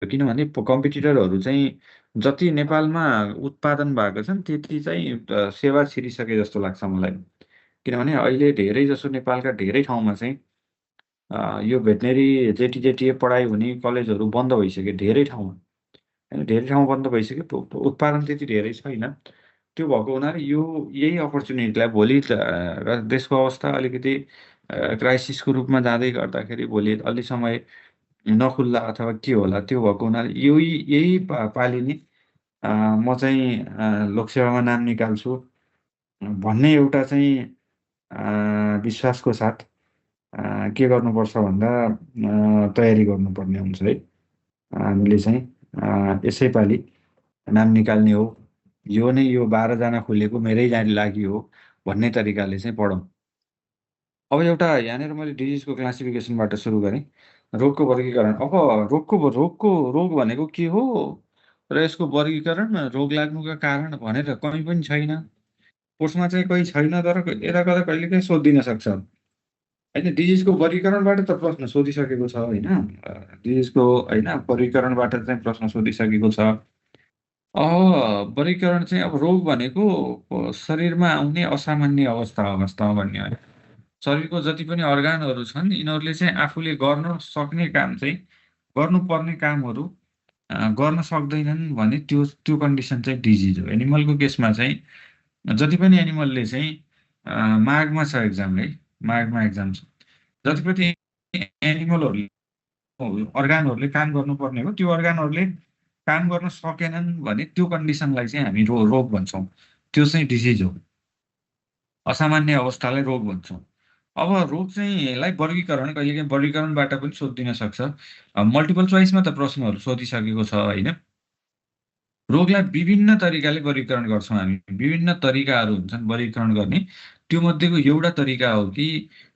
किनभने कम्पिटिटरहरू चाहिँ जति नेपालमा उत्पादन भएको छन् त्यति चाहिँ सेवा छिरिसके जस्तो लाग्छ मलाई। किनभने अहिले धेरै जसो नेपालका धेरै ठाउँमा चाहिँ यो भेटनेरी जेटिए पढाइ हुने कलेजहरू बन्द भइसक्यो धेरै ठाउँमा। होइन, धेरै ठाउँमा बन्द भइसक्यो, उत्पादन त्यति धेरै छैन। त्यो भएको हुनाले यो यही अपर्च्युनिटीलाई भोलि देशको अवस्था अलिकति क्राइसिसको रूपमा जाँदै गर्दाखेरि भोलि अलि समय नखुल्ला अथवा के होला त्यो भएको हुनाले यही पालि नै म चाहिँ लोकसेवामा नाम निकाल्छु भन्ने एउटा चाहिँ विश्वासको साथ के गर्नुपर्छ भन्दा तयारी गर्नुपर्ने हुन्छ है। हामीले चाहिँ यसैपालि नाम निकाल्ने हो, यो नै यो 12जना खुलेको मेरै लागि हो भन्ने तरिकाले चाहिँ पढौँ। अब एउटा यहाँनिर मैले डिजिजको क्लासिफिकेसनबाट सुरु गरेँ, रोगको वर्गीकरण। अब रोग भनेको के हो र यसको वर्गीकरण, रोग लाग्नुका कारण भनेर कहीँ पनि छैन, कोर्समा चाहिँ कोही छैन, तर यता कता कहिलेकाहीँ सोधिदिन सक्छ होइन। डिजिजको वर्गीकरणबाट त प्रश्न सोधिसकेको छ होइन, डिजिजको होइन वर्गीकरणबाट चाहिँ प्रश्न सोधिसकेको छ। वर्गीकरण चाहिँ अब रोग भनेको शरीरमा आउने असामान्य अवस्था हो वास्तवमा भन्ने हो। शरीरको जति पनि अर्गानहरू छन् यिनीहरूले चाहिँ आफूले गर्न सक्ने काम चाहिँ, गर्नुपर्ने कामहरू गर्न सक्दैनन् भने त्यो त्यो कन्डिसन चाहिँ डिजिज हो। एनिमलको केसमा चाहिँ जति पनि एनिमलले चाहिँ माघमा छ एक्जाम है, माघमा एक्जाम छ, जति पनि एनिमलहरूले अर्गानहरूले काम गर्नुपर्ने हो त्यो अर्गानहरूले काम गर्न सकेनन् भने त्यो कन्डिसनलाई चाहिँ हामी रोग भन्छौँ, त्यो चाहिँ डिजिज हो। असामान्य अवस्थालाई रोग भन्छौँ। अब रोग चाहिँ यसलाई वर्गीकरण कहिलेकाहीँ वर्गीकरणबाट पनि सोधिदिन सक्छ। मल्टिपल चोइसमा त प्रश्नहरू सोधिसकेको छ होइन। रोगलाई विभिन्न तरिकाले वर्गीकरण गर्छौँ हामी, विभिन्न तरिकाहरू हुन्छन् वर्गीकरण गर्ने। त्यो मध्येको एउटा तरिका हो कि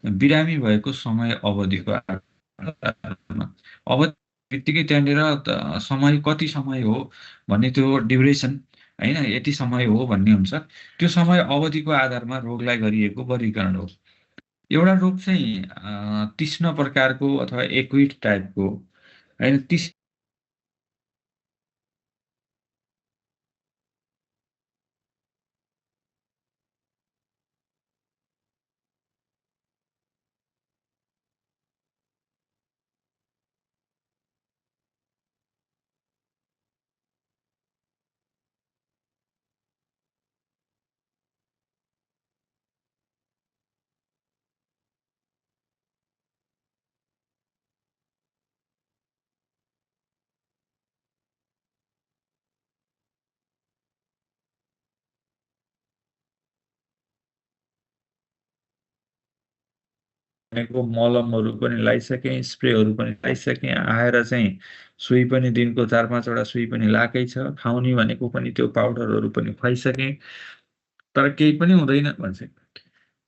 बिरामी भएको समय अवधिको आधारमा। अवधि बित्तिकै त्यहाँनिर समय कति समय हो भन्ने त्यो ड्युरेसन होइन, यति समय हो भन्ने हुन्छ। त्यो समय अवधिको आधारमा रोगलाई गरिएको वर्गीकरण हो। एउटा रोग चाहिँ तीक्ष्ण प्रकारको अथवा एक्युट टाइपको होइन, भनेको मलमहरू पनि लगाइसकेँ, स्प्रेहरू पनि लगाइसकेँ, आएर चाहिँ सुई पनि दिनको 4-5वटा सुई पनि लगाएकै छ, खुवाउने भनेको पनि त्यो पाउडरहरू पनि खुवाइसकेँ, तर केही पनि हुँदैन भन्छ।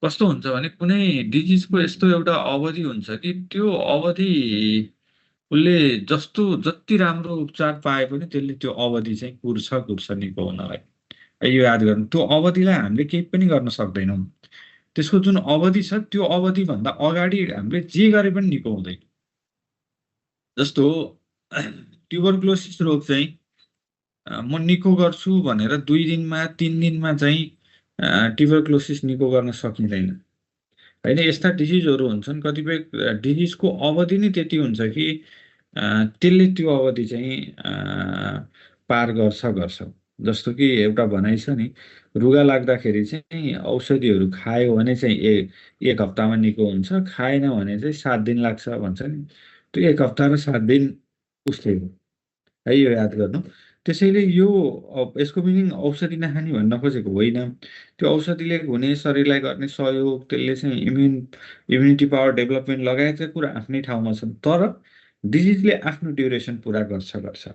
कस्तो हुन्छ भने कुनै डिजिजको यस्तो एउटा अवधि हुन्छ कि त्यो अवधि उसले जति राम्रो उपचार पाए पनि त्यसले त्यो अवधि चाहिँ कुर्छ निको हुनलाई। यो याद गर्नु, त्यो अवधिलाई हामीले केही पनि गर्न सक्दैनौँ। त्यसको जुन अवधि छ त्यो अवधिभन्दा अगाडि हामीले जे गरे पनि निको हुँदैन। जस्तो ट्युबरक्लोसिस रोग चाहिँ म निको गर्छु भनेर 2 दिनमा 3 दिनमा चाहिँ ट्युबरक्लोसिस निको गर्न सकिँदैन होइन। यस्ता डिजिजहरू हुन्छन्, कतिपय डिजिजको अवधि नै त्यति हुन्छ कि त्यसले त्यो अवधि चाहिँ पार गर्छ। जस्तो कि एउटा भनाइ छ नि, रुगा लाग्दाखेरि चाहिँ औषधिहरू खायो भने चाहिँ एक हप्तामा निको हुन्छ, खाएन भने चाहिँ 7 दिन लाग्छ भन्छ नि। त्यो 1 हप्ता र 7 दिन उस्तै हो है, यो याद गर्नु। त्यसैले यो यसको मिनिङ औषधि नखाने भन्न खोजेको होइन। त्यो औषधिले हुने शरीरलाई गर्ने सहयोग, त्यसले चाहिँ इम्युनिटी पावर डेभलपमेन्ट लगायतका कुरा आफ्नै ठाउँमा छन्, तर डिजिजले आफ्नो ड्युरेसन पुरा गर्छ।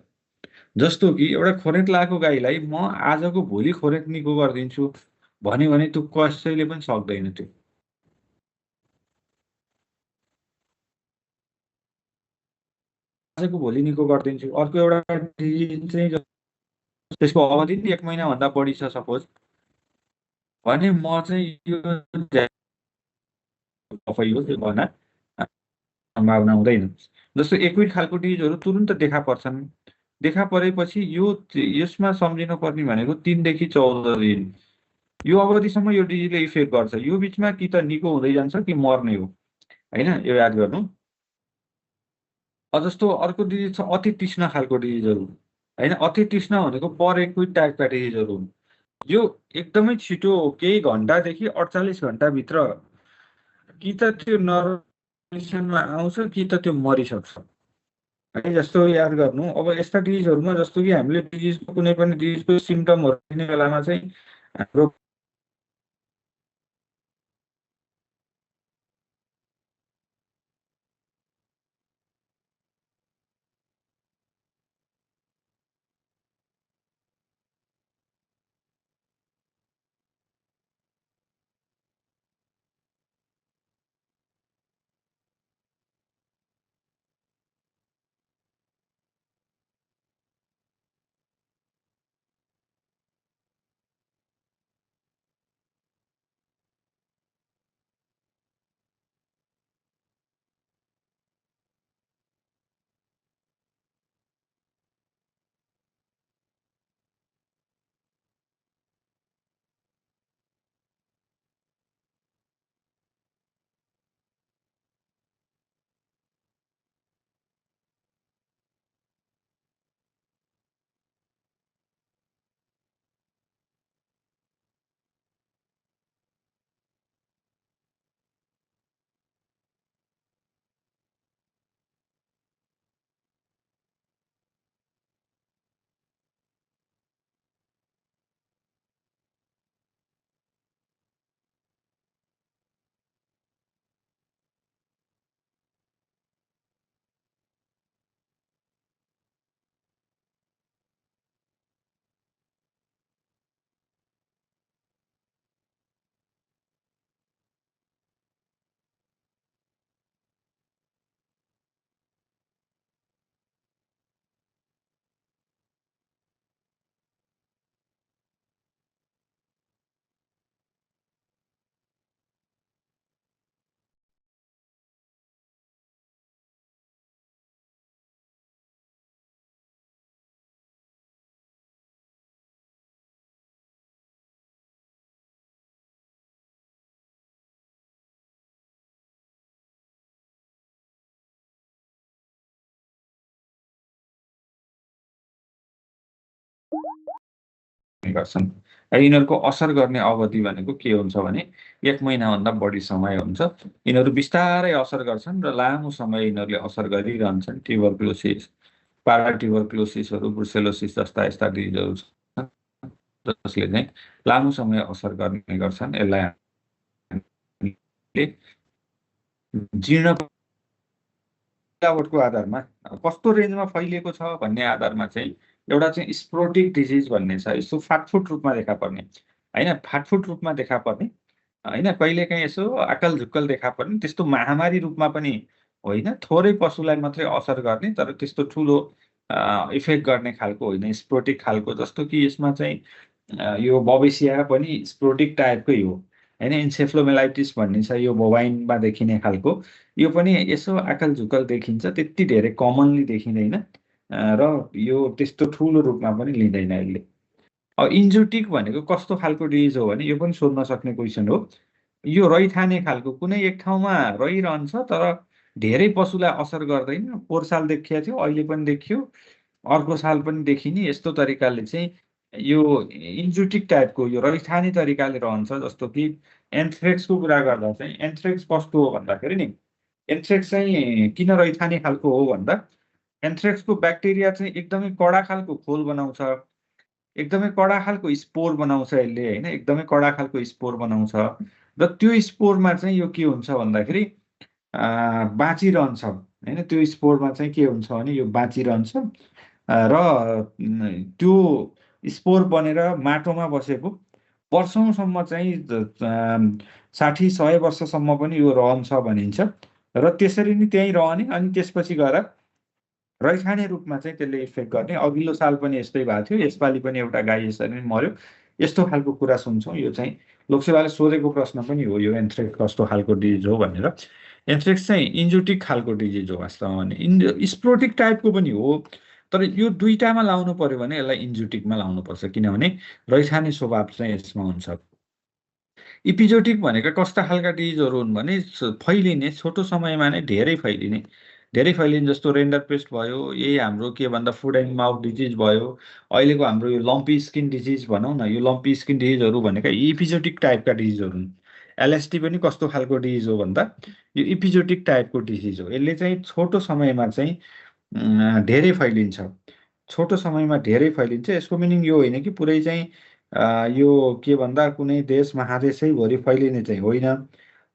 जस्तो कि एउटा खोरेट लागेको गाईलाई म आजको भोलि खोरेट निको गरिदिन्छु भन्यो भने त्यो कसैले पनि सक्दैन। त्यो आजको भोलि निको गरिदिन्छु, अर्को एउटा डिजिज चाहिँ त्यसको अवधि 1 महिनाभन्दा बढी छ सपोज भने म चाहिँ यो तपाईँ हो त्यो भन्न सम्भावना हुँदैन। जस्तो एक्विड खालको डिजिजहरू तुरुन्त देखा पर्छन्। देखा परेपछि यसमा सम्झिनु पर्ने भनेको 3 देखि 14 दिन यो अवधिसम्म यो डिजिजले इफेक्ट गर्छ। यो बिचमा कि त निको हुँदै जान्छ कि मर्ने हो, होइन? यो याद गर्नु। जस्तो अर्को डिजिज छ अति तृष्णा खालको डिजिजहरू, होइन? अति तृष्णा भनेको पर एक्विड टाइपका डिजिजहरू हुन्। यो एकदमै छिटो केही घन्टादेखि 48 घन्टाभित्र कि त त्यो नर्मलाइजेसनमा आउँछ कि त त्यो मरिसक्छ, है। जस्तो याद गर्नु, अब यस्ता डिजिजहरूमा जस्तो कि हामीले डिजिजको कुनै पनि डिजिजको सिम्टमहरू दिने बेलामा चाहिँ हाम्रो गर्छन्। यिनीहरूको असर गर्ने अवधि भनेको के हुन्छ भने 1 महिनाभन्दा बढी समय हुन्छ। यिनीहरू बिस्तारै असर गर्छन् र लामो समय यिनीहरूले असर गरिरहन्छन्। ट्युबरक्लोसिस, पाराट्युबरक्लोसिसहरू, ब्रुसेलोसिस जस्ता यस्ता डिजिजहरू छन् जसले चाहिँ लामो समय असर गर्ने गर्छन्। यसलाई हामीले जीर्ण मिलावटको आधारमा कस्तो रेन्जमा फैलिएको छ भन्ने आधारमा चाहिँ एउटा चाहिँ स्पोरोटिक डिजिज भन्ने छ। यसो फाटफुट रूपमा देखा पर्ने, होइन? फाटफुट रूपमा देखा पर्ने, होइन? कहिलेकाहीँ यसो आकल-झुक्कल देखा पर्ने, त्यस्तो महामारी रूपमा पनि होइन। थोरै पशुलाई मात्रै असर गर्ने तर त्यस्तो ठुलो इफेक्ट गर्ने खालको होइन, स्पोरोटिक खालको। जस्तो कि यसमा चाहिँ यो बबेसिया पनि स्पोरोटिक टाइपकै हो, होइन? इन्सेफ्लोमेलाइटिस भन्ने छ, यो बोभाइनमा देखिने खालको। यो पनि यसो आकल-झुकल देखिन्छ, त्यति धेरै कमनली देखिँदैन र यो त्यस्तो ठुलो रूपमा पनि लिँदैन यसले। इन्जुटिक भनेको कस्तो खालको डिजिज हो भने यो पनि सोध्न सक्ने क्वेसन हो। यो रैथाने खालको, कुनै एक ठाउँमा रहिरहन्छ तर धेरै पशुलाई असर गर्दैन। पोहोर साल देखिएको थियो, अहिले पनि देखियो, अर्को साल पनि देखिने, यस्तो तरिकाले चाहिँ यो इन्जुटिक टाइपको यो रैथाने तरिकाले रहन्छ। जस्तो कि एन्थ्रेक्सको कुरा गर्दा चाहिँ एन्थ्रेक्स कस्तो हो भन्दाखेरि नि, एन्थ्रेक्स चाहिँ किन रैथाने खालको हो भन्दा एन्थ्रेक्सको ब्याक्टेरिया चाहिँ एकदमै कडा खालको खोल बनाउँछ, एकदमै कडा खालको स्पोर बनाउँछ यसले, होइन? एकदमै कडा खालको स्पोर बनाउँछ र त्यो स्पोरमा चाहिँ यो के हुन्छ भन्दाखेरि बाँचिरहन्छ, होइन? त्यो स्पोरमा चाहिँ के हुन्छ भने यो बाँचिरहन्छ र त्यो स्पोर बनेर माटोमा बसेको वर्षौँसम्म चाहिँ 60-100 वर्षसम्म पनि यो रहन्छ भनिन्छ र त्यसरी नै त्यहीँ रहने अनि त्यसपछि गएर रैथाने रूपमा चाहिँ त्यसले इफेक्ट गर्ने। अघिल्लो साल पनि यस्तै भएको थियो, यसपालि पनि एउटा गाई यसरी नै मर्यो। यस्तो खालको कुरा सुन्छौँ। यो चाहिँ लोकसेवाले सोधेको प्रश्न पनि हो, यो एन्थ्रेक्स कस्तो खालको डिजिज हो भनेर। एन्थ्रेक्स चाहिँ इन्जोटिक खालको डिजिज हो वास्तवमा भने स्प्रोटिक टाइपको पनि हो, तर यो दुईटामा लाउनु पर्यो भने यसलाई इन्जोटिकमा लाउनुपर्छ, किनभने रैथाने स्वभाव चाहिँ यसमा हुन्छ। इपिजोटिक भनेका कस्ता खालका डिजिजहरू हुन् भने फैलिने छोटो समयमा नै धेरै फैलिने जस्तो रेन्डर पेस्ट भयो, यही हाम्रो के भन्दा फुड एन्ड माउथ डिजिज भयो, अहिलेको हाम्रो यो लम्पी स्किन डिजिज भनौँ न, यो लम्पी स्किन डिजिजहरू भनेका इपिजोटिक टाइपका डिजिजहरू हुन्। एलएसटी पनि कस्तो खालको डिजिज हो भन्दा यो इपिजोटिक टाइपको डिजिज हो। यसले चाहिँ छोटो समयमा चाहिँ धेरै फैलिन्छ, छोटो समयमा धेरै फैलिन्छ। यसको मिनिङ यो होइन कि पुरै चाहिँ यो के भन्दा कुनै देश महादेशैभरि फैलिने चाहिँ होइन,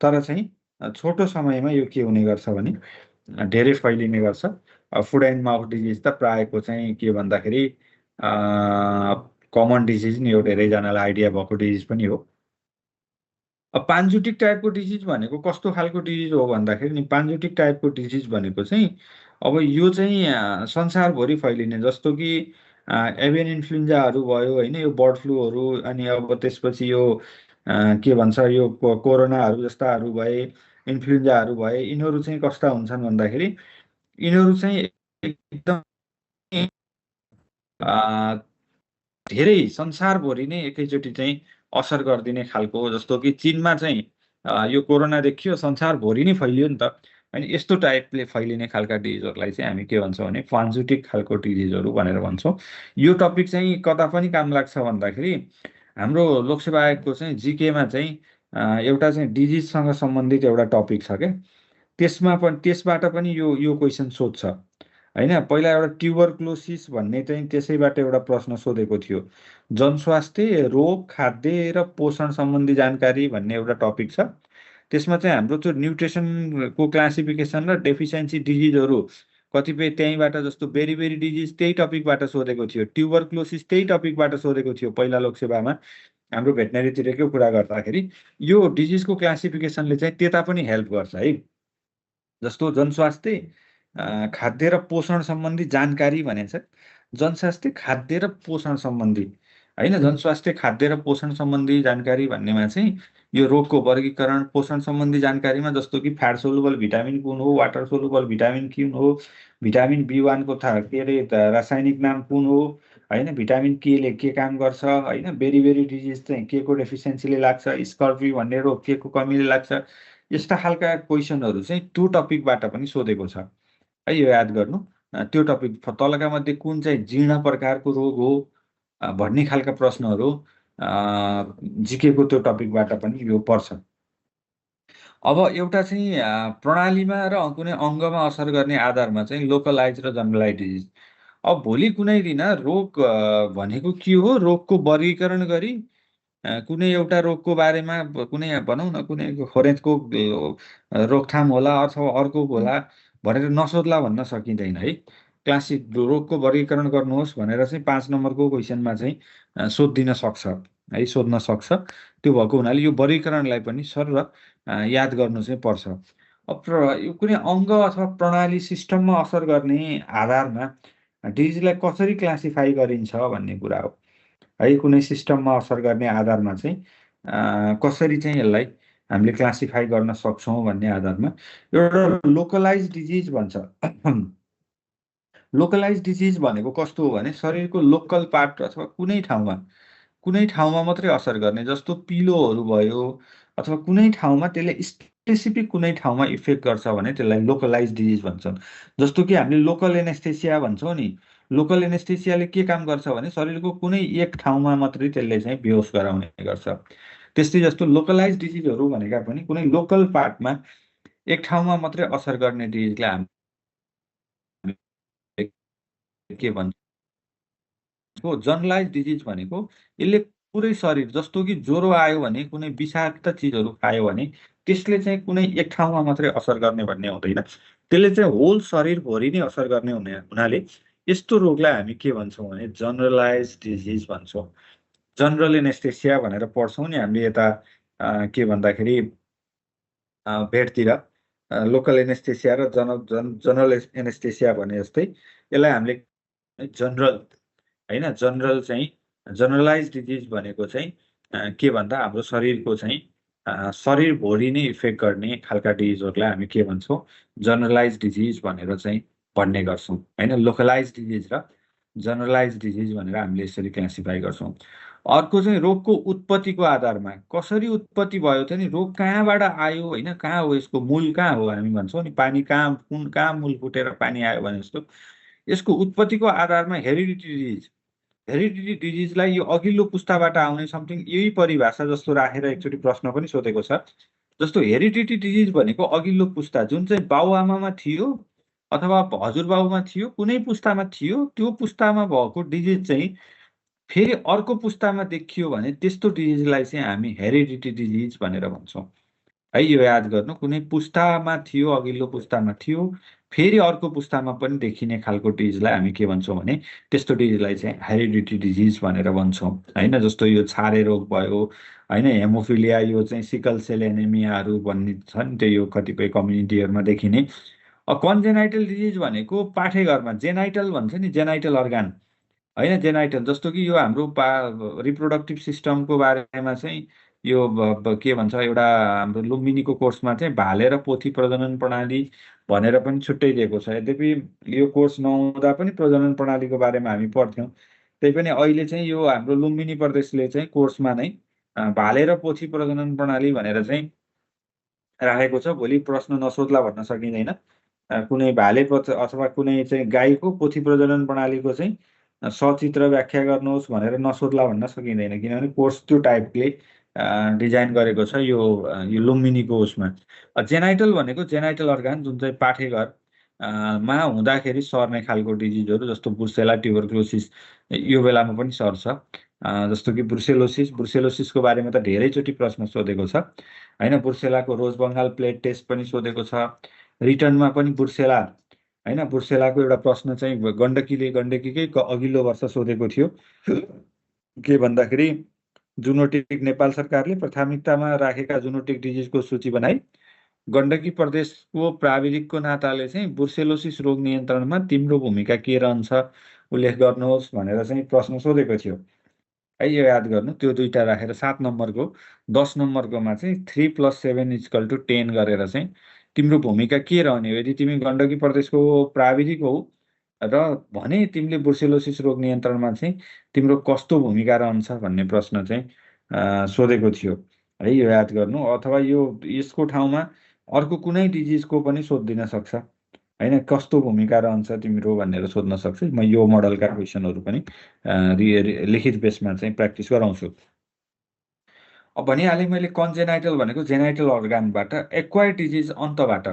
तर चाहिँ छोटो समयमा यो के हुने गर्छ भने धेरै फैलिने गर्छ। फुड एन्ड माउथ डिजिज त प्रायःको चाहिँ के भन्दाखेरि कमन डिजिज नि हो, धेरैजनालाई आइडिया भएको डिजिज पनि हो। अब पान्जुटिक टाइपको डिजिज भनेको कस्तो खालको डिजिज हो भन्दाखेरि नि, पान्जुटिक टाइपको डिजिज भनेको चाहिँ अब यो चाहिँ संसारभरि फैलिने, जस्तो कि एभियन इन्फ्लुएन्जाहरू भयो होइन, यो बर्ड फ्लूहरू, अनि अब त्यसपछि यो के भन्छ यो कोरोनाहरू जस्ताहरू भए, इन्फ्लुएन्जाहरू भए, यिनीहरू चाहिँ कस्ता हुन्छन् भन्दाखेरि यिनीहरू चाहिँ एकदम धेरै संसारभरि नै एकैचोटि चाहिँ असर गरिदिने खालको हो। जस्तो कि चीनमा चाहिँ यो कोरोना देखियो, संसारभरि नै फैलियो नि त, अनि यस्तो टाइपले फैलिने खालका डिजिजहरूलाई चाहिँ हामी के भन्छौँ भने पान्जुटिक खालको डिजिजहरू भनेर भन्छौँ। यो टपिक चाहिँ कता पनि काम लाग्छ भन्दाखेरि हाम्रो लोकसेवा आयोगको चाहिँ जिकेमा चाहिँ एउटा चाहिँ डिजिजसँग सम्बन्धित एउटा टपिक छ क्या, त्यसबाट पनि यो यो क्वेसन सोध्छ होइन। पहिला एउटा ट्युबरक्लोसिस भन्ने चाहिँ त्यसैबाट एउटा प्रश्न सोधेको थियो। जनस्वास्थ्य, रोग, खाद्य र पोषण सम्बन्धी जानकारी भन्ने एउटा टपिक छ। त्यसमा चाहिँ हाम्रो त्यो न्युट्रिसनको क्लासिफिकेसन र डेफिसियन्सी डिजिजहरू कतिपय त्यहीँबाट, जस्तो बेरी डिजिज त्यही टपिकबाट सोधेको थियो, ट्युबरक्लोसिस त्यही टपिकबाट सोधेको थियो पहिला लोकसेवामा हाम्रो भेटनेरीतिरकै कुरा गर्दाखेरि। यो डिजिजको क्लासिफिकेसनले चाहिँ त्यता पनि हेल्प गर्छ है। जस्तो जनस्वास्थ्य, खाद्य र पोषण सम्बन्धी जानकारी भनेको छ, जनस्वास्थ्य, खाद्य र पोषण सम्बन्धी होइन, जनस्वास्थ्य, खाद्य र पोषण सम्बन्धी जानकारी भन्नेमा चाहिँ यो रोगको वर्गीकरण, पोषण सम्बन्धी जानकारीमा जस्तो कि फ्याट सोलुबल भिटामिन कुन हो, वाटर सोलुबल भिटामिन कुन हो, भिटामिन B1 को के अरे रासायनिक नाम कुन हो होइन, भिटामिन केले के काम गर्छ होइन, बेरी डिजिज चाहिँ के को डेफिसियन्सीले लाग्छ, स्कर्पी भन्ने रोग के को कमीले लाग्छ, यस्ता खालका क्वेसनहरू चाहिँ त्यो टपिकबाट पनि सोधेको छ है। यो याद गर्नु, त्यो टपिक तलका मध्ये कुन चाहिँ जीर्ण प्रकारको रोग हो भन्ने खालका प्रश्नहरू जिकेको त्यो टपिकबाट पनि यो पर्छ। अब एउटा चाहिँ प्रणालीमा र कुनै अङ्गमा असर गर्ने आधारमा चाहिँ लोकलाइज र जनरलाइज डिजिज। अब भोलि कुनै दिन रोग भनेको के हो, रोगको वर्गीकरण गरी कुनै एउटा रोगको बारेमा कुनै भनौँ न, कुनै खोरेजको रोकथाम होला अथवा अर्को होला भनेर नसोध्ला भन्न सकिँदैन है। क्लासिक रोगको वर्गीकरण गर्नुहोस् भनेर चाहिँ 5 नम्बरको क्वेसनमा चाहिँ सोधिदिन सक्छ है, सोध्न सक्छ। त्यो भएको हुनाले यो वर्गीकरणलाई पनि सर याद गर्नु चाहिँ पर्छ। अब यो कुनै अङ्ग अथवा प्रणाली सिस्टममा असर गर्ने आधारमा डिजिजलाई कसरी क्लासिफाई गरिन्छ भन्ने कुरा हो है। कुनै सिस्टममा असर गर्ने आधारमा चाहिँ कसरी चाहिँ यसलाई हामीले क्लासिफाई गर्न सक्छौँ भन्ने आधारमा एउटा लोकलाइज डिजिज भन्छ। लोकलाइज डिजिज भनेको कस्तो हो भने शरीरको लोकल पार्ट अथवा कुनै ठाउँमा मात्रै असर गर्ने, जस्तो पिलोहरू भयो अथवा कुनै ठाउँमा त्यसले स्पेसिफिक कुनै ठाउँमा इफेक्ट गर्छ भने त्यसलाई लोकलाइज डिजिज भन्छन्। जस्तो कि हामीले लोकल एनेस्थेसिया भन्छौँ नि, लोकल एनेस्थेसियाले के काम गर्छ भने शरीरको कुनै एक ठाउँमा मात्रै त्यसले चाहिँ बेहोस गराउने गर्छ। त्यस्तै जस्तो लोकलाइज डिजिजहरू भनेका पनि कुनै लोकल पार्टमा एक ठाउँमा मात्रै असर गर्ने डिजिजलाई हामी के भन्छ, जनरलाइज डिजिज भनेको यसले पुरै शरीर, जस्तो कि ज्वरो आयो भने, कुनै विषाक्त चिजहरू खायो भने त्यसले चाहिँ कुनै एक ठाउँमा मात्रै असर गर्ने भन्ने हुँदैन, त्यसले चाहिँ होल शरीरभरि नै असर गर्ने हुनाले यस्तो रोगलाई हामी के भन्छौँ भने जनरलाइज डिजिज भन्छौँ। जनरल एनेस्थेसिया भनेर पढ्छौँ नि हामीले यता के भन्दाखेरि भेटतिर, लोकल एनेस्थेसिया र जनरल एनेस्थेसिया भने जस्तै यसलाई हामीले जनरल होइन, जनरल चाहिँ जनरलाइज डिजिज भनेको चाहिँ के भन्दा हाम्रो शरीरको चाहिँ शरीरभरि नै इफेक्ट गर्ने खालका डिजिजहरूलाई हामी के भन्छौँ, जनरलाइज डिजिज भनेर चाहिँ भन्ने गर्छौँ होइन। लोकलाइज डिजिज र जनरलाइज डिजिज भनेर हामीले यसरी क्लासिफाई गर्छौँ। अर्को चाहिँ रोगको उत्पत्तिको आधारमा कसरी उत्पत्ति भयो त नि, रोग कहाँबाट आयो होइन, कहाँ हो यसको मूल कहाँ हो, हामी भन्छौँ नि पानी कहाँ मूल फुटेर पानी आयो भने जस्तो यसको उत्पत्तिको आधारमा हेरिडिटी डिजिजलाई यो अघिल्लो पुस्ताबाट आउने समथिङ यही परिभाषा जस्तो राखेर एकचोटि प्रश्न पनि सोधेको छ। जस्तो हेरिडिटी डिजिज भनेको अघिल्लो पुस्ता जुन चाहिँ बाउआमामा थियो अथवा हजुरबाउमा थियो, कुनै पुस्तामा थियो, त्यो पुस्तामा भएको डिजिज चाहिँ फेरि अर्को पुस्तामा देखियो भने त्यस्तो डिजिजलाई चाहिँ हामी हेरिडिटी डिजिज भनेर भन्छौँ है। यो याद गर्नु, कुनै पुस्तामा थियो, अघिल्लो पुस्तामा थियो, फेरि अर्को पुस्तामा पनि देखिने खालको डिजिजलाई हामी के भन्छौँ भने त्यस्तो डिजिजलाई चाहिँ हेरिडिटी डिजिज भनेर भन्छौँ होइन। जस्तो यो छारे रोग भयो होइन, हेमोफिलिया, यो चाहिँ सिकल सेल एनेमियाहरू भन्ने छ नि, त्यो यो कतिपय कम्युनिटीहरूमा देखिने। कन्जेनाइटल डिजिज भनेको पाठेघरमा जेनाइटल भन्छ नि, जेनाइटल अर्गान होइन, जेनाइटल जस्तो कि यो हाम्रो रिप्रोडक्टिभ सिस्टमको बारेमा चाहिँ यो के भन्छ, एउटा हाम्रो लुम्बिनीको कोर्समा चाहिँ भाले र पोथी प्रजनन प्रणाली भनेर पनि छुट्टै दिएको छ। यद्यपि यो कोर्स नहुँदा पनि प्रजनन प्रणालीको बारेमा हामी पढ्थ्यौँ, त्यही पनि अहिले चाहिँ यो हाम्रो लुम्बिनी प्रदेशले चाहिँ कोर्समा नै भाले र पोथी प्रजनन प्रणाली भनेर चाहिँ राखेको छ। भोलि प्रश्न नसोध्ला भन्न सकिँदैन। कुनै भाले अथवा कुनै चाहिँ गाईको पोथी प्रजनन प्रणालीको चाहिँ सचित्र व्याख्या गर्नुहोस् भनेर नसोध्ला भन्न सकिँदैन, किनभने कोर्स त्यो टाइपले डिजाइन गरेको छ यो लुम्बिनीको उसमा। जेनाइटल भनेको जेनाइटल अर्गान जुन चाहिँ पाठेघर मा हुँदाखेरि सर्ने खालको डिजिजहरू, जस्तो ब्रुसेला, ट्युबरक्लोसिस यो बेलामा पनि सर्छ। जस्तो कि ब्रुसेलोसिसको बारेमा त धेरैचोटि प्रश्न सोधेको छ होइन। ब्रुसेलाको रोज बङ्गाल प्लेट टेस्ट पनि सोधेको छ, रिटर्नमा पनि ब्रुसेला होइन। ब्रुसेलाको एउटा प्रश्न चाहिँ गण्डकीकै अघिल्लो वर्ष सोधेको थियो, के भन्दाखेरि जुनोटिक नेपाल सरकारले प्राथमिकतामा राखेका जुनोटिक डिजिजको सूची बनाई, गण्डकी प्रदेशको प्राविधिकको नाताले चाहिँ ब्रुसेलोसिस रोग नियन्त्रणमा तिम्रो भूमिका के रहन्छ उल्लेख गर्नुहोस् भनेर चाहिँ प्रश्न सोधेको थियो है। यो याद गर्नु, त्यो दुईवटा राखेर 7 नम्बरको 10 नम्बरकोमा चाहिँ 3+7=10 गरेर चाहिँ तिम्रो भूमिका के रहने हो, यदि तिमी गण्डकी प्रदेशको प्राविधिक हौ र भने तिमीले ब्रुसेलोसिस रोग नियन्त्रणमा चाहिँ तिम्रो कस्तो भूमिका रहन्छ भन्ने प्रश्न चाहिँ सोधेको थियो है। यो याद गर्नु, अथवा यो यसको ठाउँमा अर्को कुनै डिजिजको पनि सोधिदिन सक्छ होइन, कस्तो भूमिका रहन्छ तिम्रो भनेर सोध्न सक्छ। म यो मोडलका क्वेसनहरू पनि लिखित बेसमा चाहिँ प्र्याक्टिस गराउँछु। अब भनिहालेँ मैले, कन्जेनाइटल भनेको जेनाइटल अर्गानबाट, एक्वायर्ड डिजिज अन्तबाट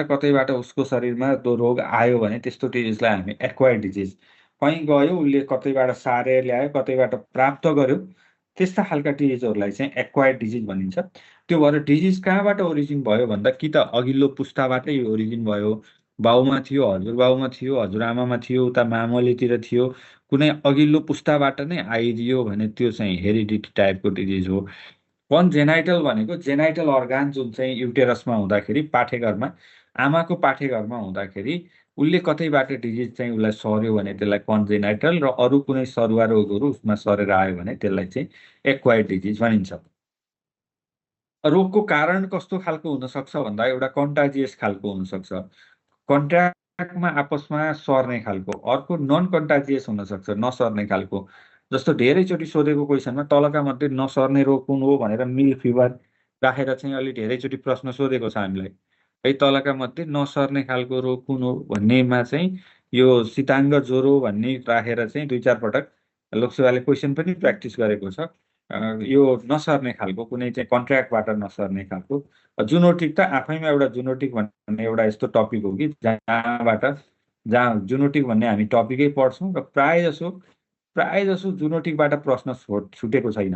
कतैबाट उसको शरीरमा त्यो रोग आयो भने त्यस्तो डिजिजलाई हामी एक्वायर्ड डिजिज, कहीँ गयो उसले कतैबाट सारेर ल्यायो, कतैबाट प्राप्त गर्यो, त्यस्ता खालका डिजिजहरूलाई चाहिँ एक्वायर्ड डिजिज भनिन्छ। त्यो भएर डिजिज कहाँबाट ओरिजिन भयो भन्दा कि त अघिल्लो पुस्ताबाटै ओरिजिन भयो, बाउमा थियो, हजुरबाउमा थियो, हजुरआमामा थियो, उता मामलेतिर थियो, कुनै अघिल्लो पुस्ताबाट नै आइदियो भने त्यो चाहिँ हेरिडिटी टाइपको डिजिज हो। कन्जेनाइटल भनेको जेनाइटल अर्गान जुन चाहिँ युटेरसमा हुँदाखेरि, पाठेघरमा, आमाको पाठेघरमा हुँदाखेरि उसले कतैबाट डिजिज चाहिँ उसलाई सर्यो भने त्यसलाई कन्जेनाइटल, र अरू कुनै सरुवा रोगहरू उसमा सरेर आयो भने त्यसलाई चाहिँ एक्वायर्ड डिजिज भनिन्छ। रोगको कारण कस्तो खालको हुनसक्छ भन्दा एउटा कन्टाजियस खालको हुनसक्छ, कन्ट्याक्टमा आपसमा सर्ने खालको। अर्को नन कन्टाजियस हुनसक्छ, नसर्ने खालको। जस्तो धेरैचोटि सोधेको क्वेसनमा तलका मध्ये नसर्ने रोग कुन हो भनेर मिल्क फिभर राखेर चाहिँ अलि धेरैचोटि प्रश्न सोधेको छ हामीलाई है। तलका मध्ये नसर्ने खालको रोग कुन हो भन्नेमा चाहिँ यो शीताङ्ग ज्वरो भन्ने राखेर चाहिँ 2-4 पटक लोकसेवाले क्वेसन पनि प्र्याक्टिस गरेको छ। यो नसर्ने खालको, कुनै चाहिँ कन्ट्र्याक्टबाट नसर्ने खालको। जुनोटिक त आफैमा एउटा जुनोटिक भन्ने एउटा यस्तो टपिक हो कि जहाँ जुनोटिक भन्ने हामी टपिकै पढ्छौँ, र प्रायःजसो जुनोटिकबाट प्रश्न छुटेको छैन,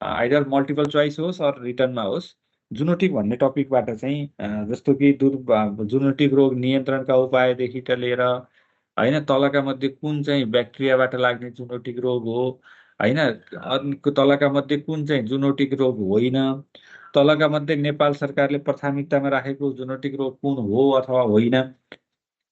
आइदर मल्टिपल चोइस होस् अर रिटर्नमा होस्। जुनोटिक भन्ने टपिकबाट चाहिँ जस्तो कि जुनोटिक रोग नियन्त्रणका उपायदेखि त लिएर होइन, तलका मध्ये कुन चाहिँ ब्याक्टेरियाबाट लाग्ने जुनोटिक रोग हो होइन, तलका मध्ये कुन चाहिँ जुनोटिक रोग होइन, तलका मध्ये नेपाल सरकारले प्राथमिकतामा राखेको जुनोटिक रोग कुन हो अथवा होइन,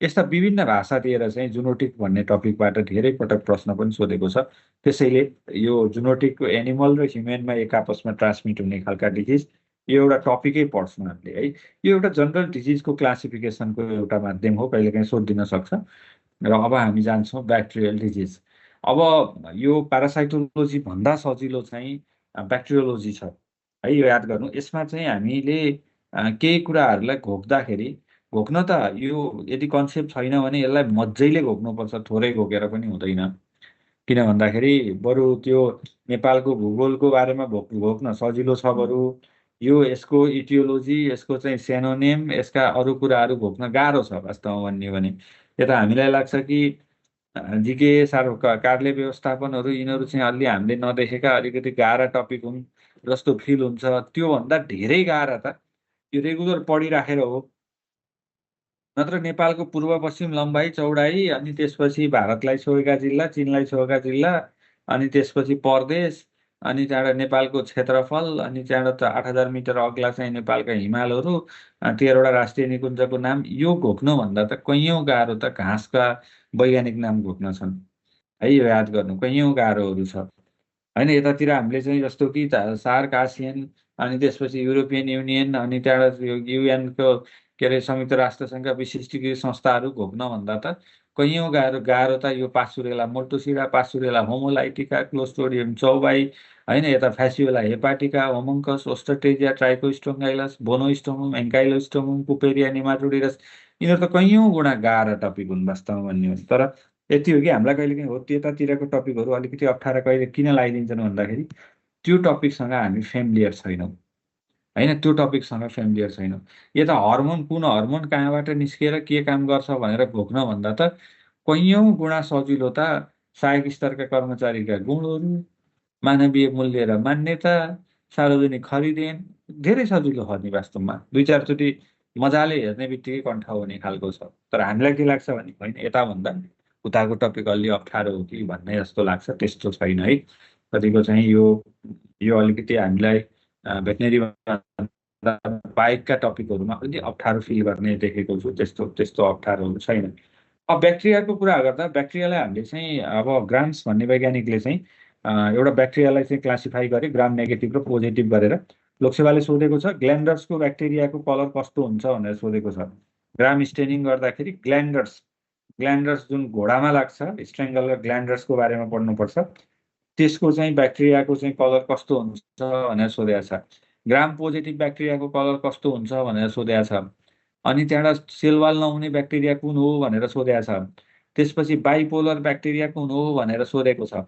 यस्ता विभिन्न भाषा दिएर चाहिँ जुनोटिक भन्ने टपिकबाट धेरै पटक प्रश्न पनि सोधेको छ। त्यसैले यो जुनोटिकको एनिमल र ह्युमेनमा एक आपसमा ट्रान्समिट हुने खालका डिजिज यो एउटा टपिकै पढ्छौँ हामीले है। यो एउटा जनरल डिजिजको क्लासिफिकेसनको एउटा माध्यम हो, कहिलेकाहीँ सोधिन सक्छ। र अब हामी जान्छौँ ब्याक्टेरियल डिजिज। अब यो प्यारासाइटोलोजी भन्दा सजिलो चाहिँ ब्याक्टेरियोलोजी छ है। यो याद गर्नु, यसमा चाहिँ हामीले केही कुराहरूलाई घोक्दाखेरि घोक्न त यो यदि कन्सेप्ट छैन भने यसलाई मजाले घोक्नुपर्छ, थोरै घोकेर पनि हुँदैन। किन भन्दाखेरि बरु त्यो नेपालको भूगोलको बारेमा घोक्न सजिलो छ, बरु यो यसको इटियोलोजी, यसको चाहिँ सेनोनिम, यसका अरू कुराहरू घोक्न गाह्रो छ वास्तवमा भन्ने भने। यता हामीलाई लाग्छ कि जिके कार्य व्यवस्थापनहरू यिनीहरू चाहिँ अलि हामीले नदेखेका अलिकति गाह्रा टपिक हुन् जस्तो फिल हुन्छ। त्योभन्दा धेरै गाह्रा त यो रेगुलर पढिराखेर हो। नत्र नेपालको पूर्व पश्चिम लम्बाइ चौडाइ, अनि त्यसपछि भारतलाई छोएका जिल्ला, चिनलाई छोएका जिल्ला, अनि त्यसपछि प्रदेश, अनि त्यहाँबाट नेपालको क्षेत्रफल, अनि त्यहाँबाट 8,000 मिटर अग्ला चाहिँ नेपालका हिमालहरू, 13वटा राष्ट्रिय निकुञ्जको नाम, यो घोक्नुभन्दा त कैयौँ गाह्रो त घाँसका वैज्ञानिक नाम घोक्न छन् है। यो याद गर्नु, कैयौँ गाह्रोहरू छ होइन। यतातिर हामीले चाहिँ जस्तो कि सार्क, आसियन, अनि त्यसपछि युरोपियन युनियन, अनि त्यहाँबाट युएनको के अरे संयुक्त राष्ट्र सङ्घका विशिष्टीकृत संस्थाहरू घोक्न भन्दा त कैयौँ गाह्रो गाह्रो त यो पासुरेला मोल्टोसिरा, पासुरेला होमोलाइटिका, क्लोस्ट्रोडियम चौबाई होइन, यता फ्यासियोला हेपाटिका, होमङ्कस, ओस्ट्रोटेजिया, ट्राइकोस्ट्रोङ्गाइलस, बोनोस्टोमम, एन्काइलोस्टोमम, कुपेरिया निमाटोडिरस, यिनीहरू त कैयौँ गुणा गाह्रा टपिक हुन् वास्तवमा भन्ने हो। तर यति हो कि हामीलाई कहिलेकाहीँ हो त्यतातिरको टपिकहरू अलिकति अप्ठ्यारो कहिले किन लगाइदिन्छन् भन्दाखेरि त्यो टपिकसँग हामी फेमिलियर छैनौँ होइन, त्यो टपिकसँग फेमिलियर छैनौँ। यता हर्मोन, कुन हर्मोन कहाँबाट निस्किएर के काम गर्छ भनेर घोक्न भन्दा त कैयौँ गुणा सजिलो त सहायक स्तरका कर्मचारीका गुणहरू, मानवीय मूल्य र मान्यता, सार्वजनिक खरिदेन, धेरै सजिलो हो नि वास्तवमा। दुई चारचोटि मजाले हेर्ने बित्तिकै कण्ठ हुने खालको छ। तर हामीलाई के लाग्छ भने होइन, यताभन्दा उताको टपिक अलि अप्ठ्यारो हो कि भन्ने जस्तो लाग्छ। त्यस्तो छैन है। कतिको चाहिँ यो अलिकति हामीलाई भेटनेरी बाहेकका टपिकहरूमा अलि अप्ठ्यारो फिल गर्ने देखेको छु। त्यस्तो त्यस्तो अप्ठ्यारोहरू छैन। अब ब्याक्टेरियाको कुरा गर्दा ब्याक्टेरियालाई हामीले चाहिँ अब ग्राम्स भन्ने वैज्ञानिकले चाहिँ एउटा ब्याक्टेरियालाई चाहिँ क्लासिफाई गरे ग्राम नेगेटिभ र पोजिटिभ गरेर। लोकसेवाले सोधेको छ ग्ल्यान्डर्सको ब्याक्टेरियाको कलर कस्तो हुन्छ भनेर सोधेको छ। ग्राम स्टेनिङ गर्दाखेरि ग्ल्यान्डर्स जुन घोडामा लाग्छ, स्ट्रेङ्गलर ग्ल्यान्डर्सको बारेमा पढ्नुपर्छ। त्यसको चाहिँ ब्याक्टेरियाको चाहिँ कलर कस्तो हुन्छ भनेर सोधेको छ। ग्राम पोजिटिभ ब्याक्टेरियाको कलर कस्तो हुन्छ भनेर सोधेको छ। अनि त्यहाँबाट सेलवाल नहुने ब्याक्टेरिया कुन हो भनेर सोधेको छ। त्यसपछि बाइपोलर ब्याक्टेरिया कुन हो भनेर सोधेको छ।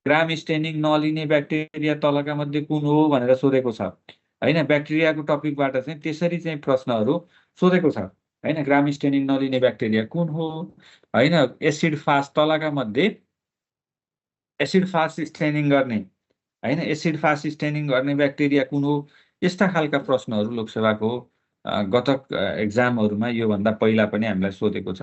ग्राम स्टेनिङ नलिने ब्याक्टेरिया तलका मध्ये कुन हो भनेर सोधेको छ होइन। ब्याक्टेरियाको टपिकबाट चाहिँ त्यसरी चाहिँ प्रश्नहरू सोधेको छ होइन। ग्राम स्टेनिङ नलिने ब्याक्टेरिया कुन हो होइन। एसिड फास तलका मध्ये एसिड फास स्टेनिङ गर्ने होइन, एसिड फास स्टेनिङ गर्ने ब्याक्टेरिया कुन हो, यस्ता खालका प्रश्नहरू लोकसेवाको गत एक्जामहरूमा योभन्दा पहिला पनि हामीलाई सोधेको छ।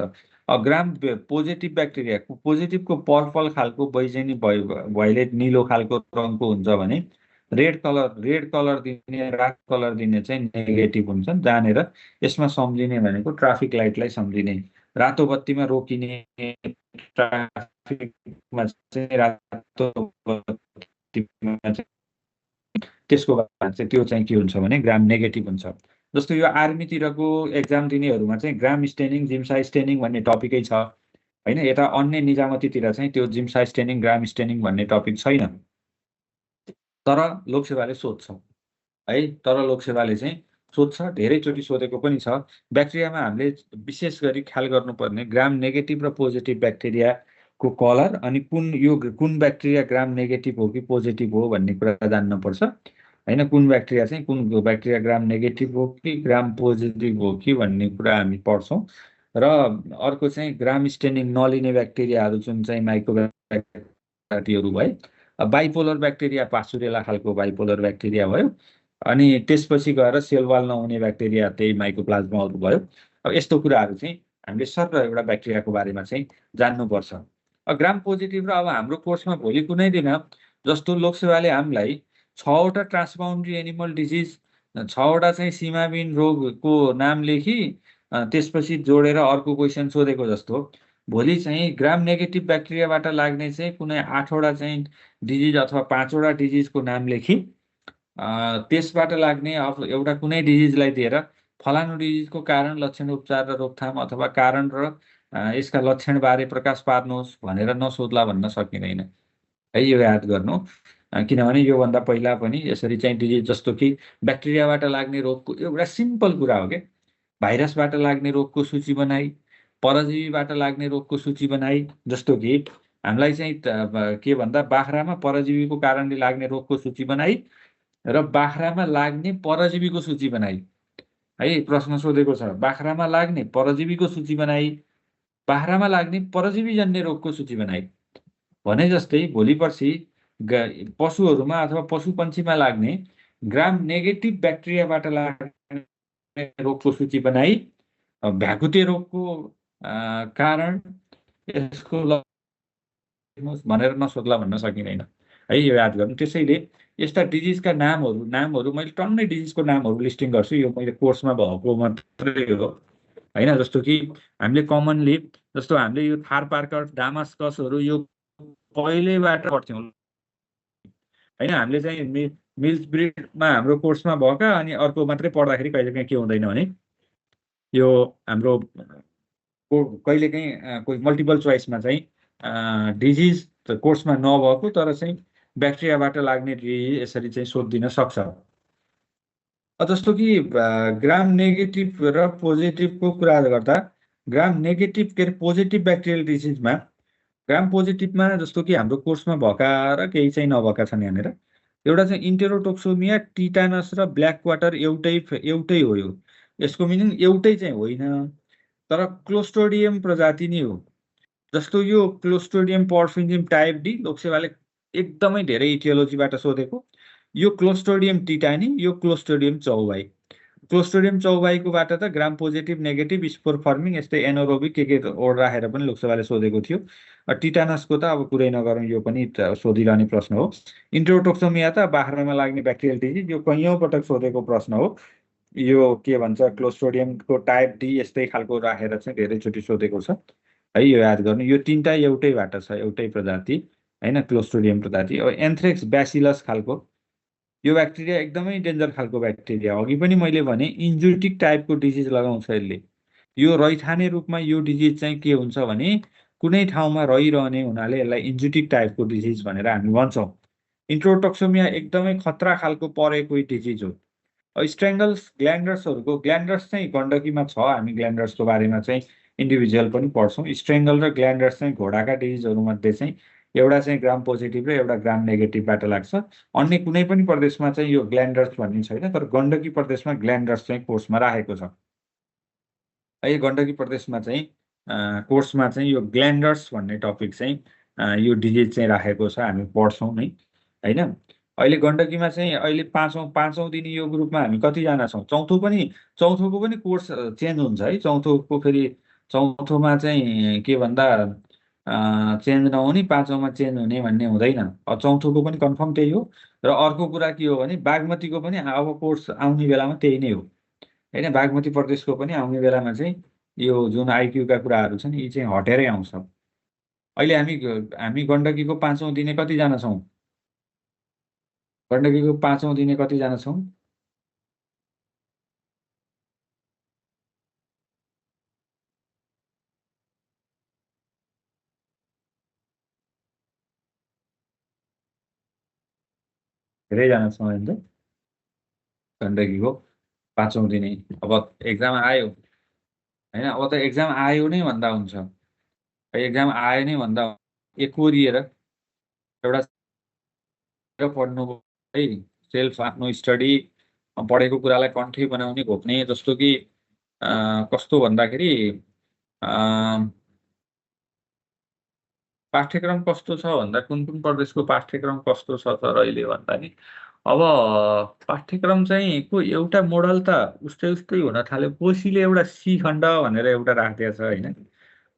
ग्राम पोजिटिभ ब्याक्टेरिया, पोजिटिभको पर्पल खालको बैजनी भोइलेट निलो खालको रङको हुन्छ भने रेड कलर दिने, रातो कलर दिने चाहिँ नेगेटिभ हुन्छन्। जानेर यसमा सम्झिने भनेको ट्राफिक लाइटलाई सम्झिने। रातो बत्तीमा रोकिने, ट्राफिकमा चाहिँ रातो बत्तीमा चाहिँ त्यसको बाद चाहिँ त्यो चाहिँ के हुन्छ भने ग्राम नेगेटिभ हुन्छ। जस्तो यो आर्मीतिरको एक्जाम दिनेहरूमा चाहिँ ग्राम स्टेनिङ, जिम्सा स्टेनिङ भन्ने टपिकै छ होइन। यता अन्य निजामतीतिर चाहिँ त्यो जिम्सा स्टेनिङ, ग्राम स्टेनिङ भन्ने टपिक छैन। तर लोकसेवाले सोध्छ है। तर लोकसेवाले चाहिँ सोध्छ, धेरैचोटि सोधेको पनि छ। ब्याक्टेरियामा हामीले विशेष गरी ख्याल गर्नुपर्ने ग्राम नेगेटिभ र पोजिटिभ ब्याक्टेरियाको कलर, अनि कुन ब्याक्टेरिया ग्राम नेगेटिभ हो कि पोजिटिभ हो भन्ने कुरा जान्नुपर्छ होइन। कुन ब्याक्टेरिया ग्राम नेगेटिभ हो कि ग्राम पोजिटिभ हो कि भन्ने कुरा हामी पढ्छौँ। र अर्को चाहिँ ग्राम स्टेनिङ नलिने ब्याक्टेरियाहरू जुन चाहिँ माइक्रोब्याक्टेरियाहरू भए। बाइपोलर ब्याक्टेरिया पासुरेला खालको बाइपोलर ब्याक्टेरिया भयो। अनि त्यसपछि गएर सेलवाल नहुने ब्याक्टेरिया त्यही माइकोप्लाज्माहरू भयो। अब यस्तो कुराहरू चाहिँ हामीले सर एउटा ब्याक्टेरियाको बारेमा चाहिँ जान्नुपर्छ। ग्राम पोजिटिभ र अब हाम्रो कोर्समा भोलि कुनै दिन जस्तो लोकसेवाले हामीलाई 6वटा ट्रान्सबाउन्ड्री एनिमल डिजिज, 6वटा चाहिँ सीमाविहीन रोगको नाम लेखी त्यसपछि जोडेर अर्को क्वेसन सोधेको जस्तो भोलि चाहिँ ग्राम नेगेटिभ ब्याक्टेरियाबाट लाग्ने चाहिँ कुनै 8वटा चाहिँ डिजिज अथवा 5वटा डिजिजको नाम लेखी त्यसबाट लाग्ने एउटा कुनै डिजिजलाई दिएर फलानु डिजिजको कारण, लक्षण, उपचार र रोकथाम अथवा कारण र यसका लक्षणबारे प्रकाश पार्नुहोस् भनेर नसोध्ला भन्न सकिँदैन है। यो याद गर्नु, किनभने योभन्दा पहिला पनि यसरी चाहिँ डिजिज जस्तो कि ब्याक्टेरियाबाट लाग्ने रोगको एउटा सिम्पल कुरा हो क्या, भाइरसबाट लाग्ने रोगको सूची बनाई, परजीवीबाट लाग्ने रोगको सूची बनाई। जस्तो कि हामीलाई चाहिँ के भन्दा बाख्रामा परजीवीको कारणले लाग्ने रोगको सूची बनाई र बाख्रामा लाग्ने परजीवीको सूची बनाई है। प्रश्न सोधेको छ, बाख्रामा लाग्ने परजीवीको सूची बनाई, बाख्रामा लाग्ने परजीवीजन्य रोगको सूची बनाई। भने जस्तै भोलि पर्सि पशुहरूमा अथवा पशुपन्छीमा लाग्ने ग्राम नेगेटिभ ब्याक्टेरियाबाट लाग्ने रोगको सूची बनाई, भ्याकुते रोगको कारण यसको भनेर नसोध्ला भन्न सकिँदैन है। यो याद गर्नु। त्यसैले यस्ता डिजिजका नामहरू मैले टन्नै डिजिजको नामहरू लिस्टिङ गर्छु, यो मैले कोर्समा भएको मात्रै हो होइन। जस्तो कि हामीले कमनली जस्तो हामीले यो थारपारकर, डामास्कसहरू यो पहिलेबाट पढ्थ्यौँ होइन। हामीले चाहिँ मिल्स ब्रिडमा हाम्रो कोर्समा भएका अनि अर्को मात्रै पढ्दाखेरि कहिलेकाहीँ के हुँदैन भने यो हाम्रो कहिलेकाहीँ कोही मल्टिपल चोइसमा चाहिँ डिजिज कोर्समा नभएको तर चाहिँ ब्याक्टेरियाबाट लाग्ने डिजिज यसरी चाहिँ सोधिदिन सक्छ। जस्तो कि ग्राम नेगेटिभ र पोजिटिभको कुरा गर्दा ग्राम नेगेटिभ के अरे पोजिटिभ ब्याक्टेरियल डिजिजमा ग्राम पोजिटिभमा जस्तो कि हाम्रो कोर्समा भएका र केही चाहिँ नभएका छन् यहाँनिर। एउटा चाहिँ इन्टेरोटोक्सोमिया, टिटानस र ब्ल्याक क्वाटर एउटै हो। यसको मिनिङ एउटै चाहिँ होइन तर क्लोस्ट्रिडियम प्रजाति नै हो। जस्तो यो क्लोस्ट्रिडियम पर्फिन्जियम टाइप डी लोकसेवाले एकदमै धेरै इटियोलोजीबाट सोधेको। यो क्लोस्ट्रिडियम टिटानी, यो क्लोस्ट्रिडियम चौबाई। क्लोस्ट्रिडियम चौबाईकोबाट त ग्राम पोजिटिभ नेगेटिभ स्पोर फर्मिङ यस्तै एनोरोबिक के ओड राखेर पनि लोकसेवाले सोधेको थियो। टिटानसको त अब कुरै नगरौँ, यो पनि सोधिरहने प्रश्न हो। इन्टेरोटोक्सोमिया त बाख्रामा लाग्ने ब्याक्टेरियल डिजिज, यो कैयौँ पटक सोधेको प्रश्न हो। यो के भन्छ क्लोस्ट्रिडियमको टाइप डी यस्तै खालको राखेर चाहिँ धेरैचोटि सोधेको छ है। यो याद गर्नु, यो तिनवटा एउटैबाट छ, एउटै प्रजाति होइन, क्लोस्ट्रिडियम प्रजाति। अब एन्थ्रेक्स ब्यासिलस खालको यो ब्याक्टेरिया एकदमै डेन्जर खालको ब्याक्टेरिया। अघि पनि मैले भने इन्जुटिक टाइपको डिजिज लगाउँछ यसले। यो रैथाने रूपमा यो डिजिज चाहिँ के हुन्छ भने कुनै ठाउँमा रहिरहने हुनाले यसलाई इन्जुटिक टाइपको डिजिज भनेर हामी भन्छौँ। इन्ट्रोटोक्सोमिया एकदमै खतरा खालको परेको डिजिज हो। स्ट्रेङ्गल्स ग्ल्यान्डर्सहरूको ग्ल्यान्डर्स चाहिँ गण्डकीमा छ, हामी ग्ल्यान्डर्सको बारेमा चाहिँ इन्डिभिजुअल पनि पढ्छौँ। स्ट्रेङ्गल र ग्ल्यान्डर्स चाहिँ घोडाका डिजिजहरूमध्ये चाहिँ एउटा चाहिँ ग्राम पोजिटिभ र एउटा ग्राम नेगेटिभबाट लाग्छ। अन्य कुनै पनि प्रदेशमा चाहिँ यो ग्ल्यान्डर्स भन्ने छैन, तर गण्डकी प्रदेशमा ग्ल्यान्डर्स चाहिँ कोर्समा राखेको छ है। गण्डकी प्रदेशमा चाहिँ कोर्समा चाहिँ यो ग्ल्यान्डर्स भन्ने टपिक चाहिँ यो डिजिज चाहिँ राखेको छ, हामी पढ्छौँ नै होइन। अहिले गण्डकीमा चाहिँ अहिले पाँचौँ दिने यो ग्रुपमा हामी कतिजना छौँ? चौथोको पनि कोर्स चेन्ज हुन्छ है। चौथोको फेरि चौथोमा चाहिँ के भन्दा चेन्ज नहुने, पाँचौँमा चेन्ज हुने भन्ने हुँदैन। चौथोको पनि कन्फर्म त्यही हो। र अर्को कुरा के हो भने बागमतीको पनि अब कोर्स आउने बेलामा त्यही नै हो होइन। बागमती प्रदेशको पनि आउने बेलामा चाहिँ यो जुन आइक्यूका कुराहरू छन् यी चाहिँ हटेरै आउँछ। अहिले हामी गण्डकीको पाँचौँ दिने कतिजना छौँ? गण्डकीको पाँचौँ दिने कतिजना छौँ? धेरैजना छौँ अहिले गण्डकीको पाँचौँ दिने। अब एक्जाम आयो होइन, अब त एक्जाम आयो नै भन्दा हुन्छ। एक्जाम आयो नै भन्दा एकोरिएर एउटा पढ्नु है, सेल्फ आफ्नो स्टडी, पढेको कुरालाई कन्ठै बनाउने, घोप्ने। जस्तो कि कस्तो भन्दाखेरि पाठ्यक्रम कस्तो छ भन्दा कुन प्रदेशको पाठ्यक्रम कस्तो छ त अहिले भन्दा नि अब पाठ्यक्रम चाहिँ को एउटा मोडल त उस्तै हुन थाल्यो। कोसीले एउटा सी खण्ड भनेर एउटा राखिदिएको छ होइन।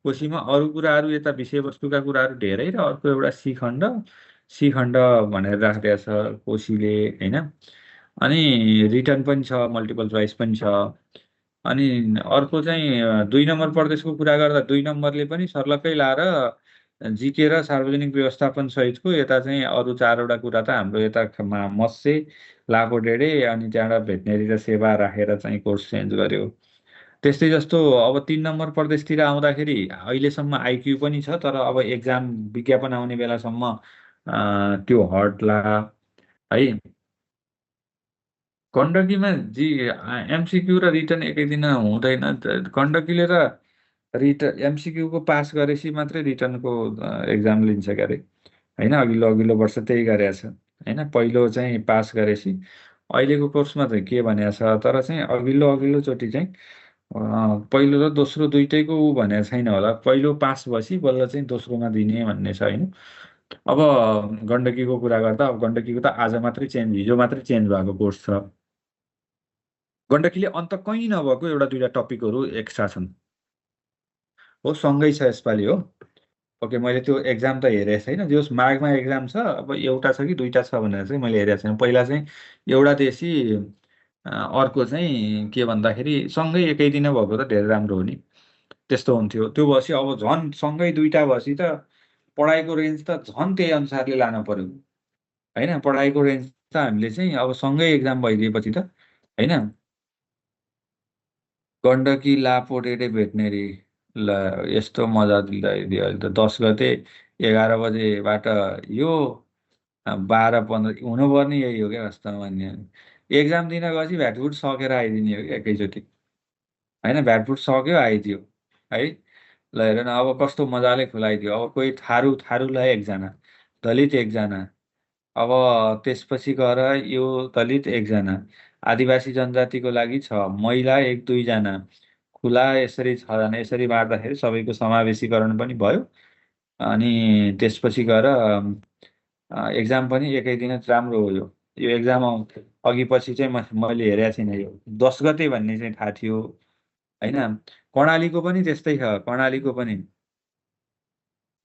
कोसीमा अरू कुराहरू यता विषयवस्तुका कुराहरू धेरै र अर्को एउटा सी खण्ड भनेर राखिदिएको छ कोसीले होइन। अनि रिटर्न पनि छ, मल्टिपल चोइस पनि छ। अनि अर्को चाहिँ 2 नम्बर प्रदेशको कुरा गर्दा 2 नम्बरले पनि सर्लक्कै लाएर जिके र सार्वजनिक व्यवस्थापन सहितको यता चाहिँ अरू 4वटा कुरा त हाम्रो यता मत्स्य लापोडेडे अनि त्यहाँबाट भेटनेरी र सेवा राखेर चाहिँ कोर्स चेन्ज गर्यो। त्यस्तै जस्तो अब 3 नम्बर प्रदेशतिर आउँदाखेरि अहिलेसम्म आइक्यू पनि छ, तर अब एक्जाम विज्ञापन आउने बेलासम्म त्यो हट्ला है। गण्डकीमा जी एमसिक्यू र रिटर्न एकै दिन हुँदैन। गण्डकीले त एमसिक्यूको पास गरेपछि मात्रै रिटर्नको एक्जाम लिन्छ क्यारे होइन। अघिल्लो अघिल्लो वर्ष त्यही गरेको छ होइन। पहिलो चाहिँ पास गरेपछि अहिलेको कोर्समा चाहिँ के भनेको छ, तर चाहिँ अघिल्लो अघिल्लोचोटि चाहिँ पहिलो र दोस्रो दुइटैको ऊ भनेको छैन होला। पहिलो पास भएपछि बल्ल चाहिँ दोस्रोमा दिने भन्ने छ होइन। अब गण्डकीको कुरा गर्दा अब गण्डकीको त आज मात्रै चेन्ज, हिजो मात्रै चेन्ज भएको कोर्स छ। गण्डकीले अन्त कहीँ नभएको एउटा दुइटा टपिकहरू एक्स्ट्रा छन्। हो सँगै छ यसपालि हो। ओके, मैले त्यो एक्जाम त हेरेको छैन। जस माघमा एक्जाम छ, अब एउटा छ कि दुइटा छ भनेर चाहिँ मैले हेरेको छैन। पहिला चाहिँ एउटा देशी अर्को चाहिँ के भन्दाखेरि सँगै एकै दिन भएको त धेरै राम्रो हो नि। त्यस्तो हुन्थ्यो। त्यो भएपछि अब झन् सँगै दुइटा भएपछि त पढाइको रेन्ज त झन् त्यही अनुसारले लानु पर्यो होइन। पढाइको रेन्ज त हामीले चाहिँ अब सँगै एक्जाम भइदिएपछि त होइन। गण्डकी लापोडेडे भेटनेरी ल यस्तो मजा दिइदियो अहिले त। 10 गते 11 बजेबाट यो 12-15 हुनुपर्ने यही हो क्या वास्तवमा भन्ने हो भने। एक्जाम दिन गएपछि भ्याटभुट सकेर आइदिने हो कि एकैचोटि होइन। भ्याटभुट सक्यो आइदियो है। ल हेर न अब कस्तो मजाले खुलाइदियो। अब कोही थारू थारूलाई एकजना, दलित एकजना, अब त्यसपछि गएर यो दलित एकजना, आदिवासी जनजातिको लागि छ, महिला एक दुईजना, खुला यसरी 6जना, यसरी बाँड्दाखेरि सबैको समावेशीकरण पनि भयो। अनि त्यसपछि गएर एक्जाम पनि एकै दिन राम्रो हो। यो एक्जाम अघि पछि चाहिँ मैले हेरेको छैन। यो 10 गते भन्ने चाहिँ थाहा थियो होइन। कर्णालीको पनि त्यस्तै छ।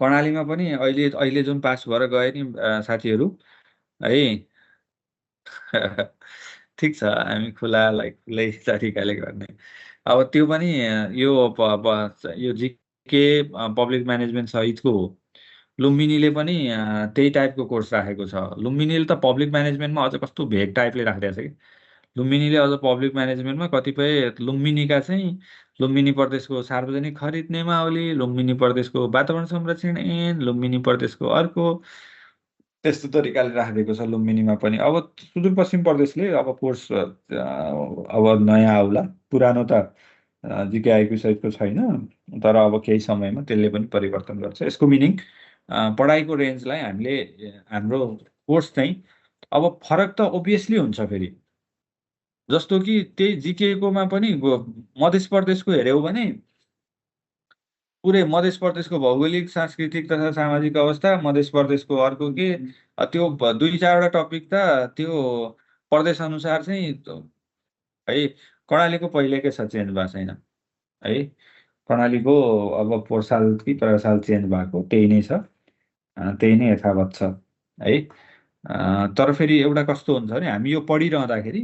कर्णालीमा पनि अहिले अहिले जुन पास भएर गए नि साथीहरू है। ठिक छ, हामी खुलालाई खुलै तरिकाले गर्ने। अब त्यो पनि यो जिके पब्लिक म्यानेजमेन्ट सहितको हो। लुम्बिनीले पनि त्यही टाइपको कोर्स राखेको छ। लुम्बिनीले त पब्लिक म्यानेजमेन्टमा अझ कस्तो भेग टाइपले राखिरहेको छ कि लुम्बिनीले अझ पब्लिक म्यानेजमेन्टमा कतिपय लुम्बिनीका चाहिँ लुम्बिनी प्रदेशको सार्वजनिक खरिद नियमावली, लुम्बिनी प्रदेशको वातावरण संरक्षण ऐन, लुम्बिनी प्रदेशको अर्को त्यस्तो तरिकाले राखिदिएको छ लुम्बिनीमा पनि। अब सुदूरपश्चिम प्रदेशले अब कोर्स अब नयाँ आउला। पुरानो त जिके आइक्यू सहितको छैन, तर अब केही समयमा त्यसले पनि परिवर्तन गर्छ। यसको मिनिङ पढाइको रेन्जलाई हामीले हाम्रो कोर्स चाहिँ अब फरक त ओभियसली हुन्छ फेरि। जस्तो कि त्यही जिकेकोमा पनि मध्य प्रदेशको हेऱ्यौ भने पुरै मध्य प्रदेशको भौगोलिक सांस्कृतिक तथा सामाजिक अवस्था, मध्य प्रदेशको अर्को के त्यो दुई चारवटा टपिक त त्यो प्रदेश अनुसार चाहिँ है। कर्णालीको पहिलेकै छ, चेन्ज भएको छैन है। कर्णालीको अब पोहोर साल कि पर साल चेन्ज भएको त्यही नै छ। त्यही नै यथावत छ है। तर फेरि एउटा कस्तो हुन्छ भने हामी यो पढिरहँदाखेरि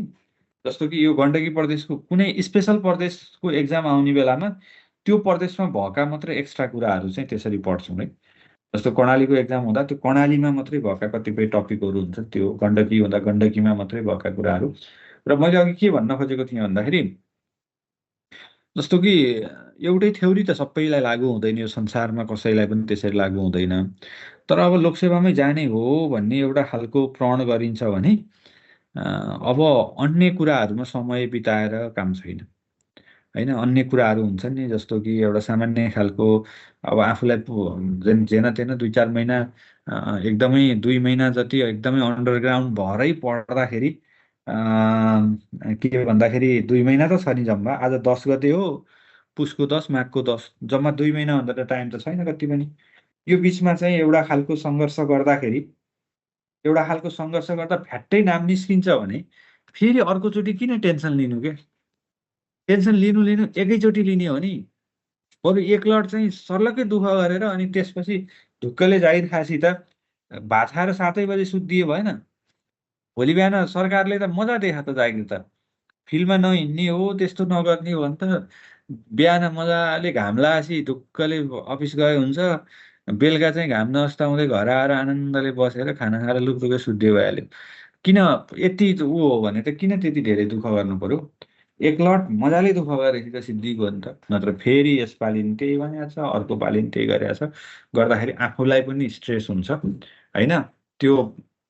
जस्तो कि यो गण्डकी प्रदेशको कुनै स्पेसल प्रदेशको एक्जाम आउने बेलामा त्यो प्रदेशमा भएका मात्रै एक्स्ट्रा कुराहरू चाहिँ त्यसरी पढ्छौँ है। जस्तो कर्णालीको एक्जाम हुँदा त्यो कर्णालीमा मात्रै भएका कतिपय टपिकहरू हुन्छ, त्यो गण्डकी हुँदा गण्डकीमा मात्रै भएका कुराहरू। र मैले अघि के भन्न खोजेको थिएँ भन्दाखेरि जस्तो कि एउटै थ्योरी त सबैलाई लागू हुँदैन, यो संसारमा कसैलाई पनि त्यसरी लागू हुँदैन। तर अब लोकसेवामै जाने हो भन्ने एउटा खालको प्रण गरिन्छ भने अब अन्य कुराहरूमा समय बिताएर काम छैन होइन। अन्य कुराहरू हुन्छन् नि, जस्तो कि एउटा सामान्य खालको अब आफूलाई जेन तेन 2-4 महिना एकदमै 2 महिना जति एकदमै अन्डरग्राउन्ड भरै पढ्दाखेरि के भन्दाखेरि 2 महिना त छ नि जम्मा। आज 10 गते हो, पुसको 10 माघको 10, जम्मा 2 महिनाभन्दा त टाइम त छैन कति पनि। यो बिचमा चाहिँ एउटा खालको सङ्घर्ष गर्दा फ्याट्टै नाम निस्किन्छ भने फेरि अर्कोचोटि किन टेन्सन लिनु के? टेन्सन लिनु लिनु एकैचोटि लिने हो नि। बरु एकलट चाहिँ सर्लक्कै दुःख गरेर अनि त्यसपछि ढुक्कले जागिर खाएपछि त भात खाएर 7 बजे सुत्दिए भएन? भोलि बिहान सरकारले त मजा देखा त जागिर त फिल्डमा नहिँड्ने हो, त्यस्तो नगर्ने हो भने त बिहान मजाले घाम लाएपछि ढुक्कले अफिस गए हुन्छ, बेलुका चाहिँ घाम नअस्ताउँदै घर आएर आनन्दले बसेर खाना खाएर लुकदुकै सुत्दै भइहाल्यो। किन यति ऊ हो भने त किन त्यति धेरै दुःख गर्नु पर्यो? एक लट मजाले दुःख गरेपछि त सिद्धिको हो नि त। नत्र फेरि यसपालि नि त्यही भनेको छ, अर्को पालि नि त्यही गरेको छ, गर्दाखेरि आफूलाई पनि स्ट्रेस हुन्छ होइन। त्यो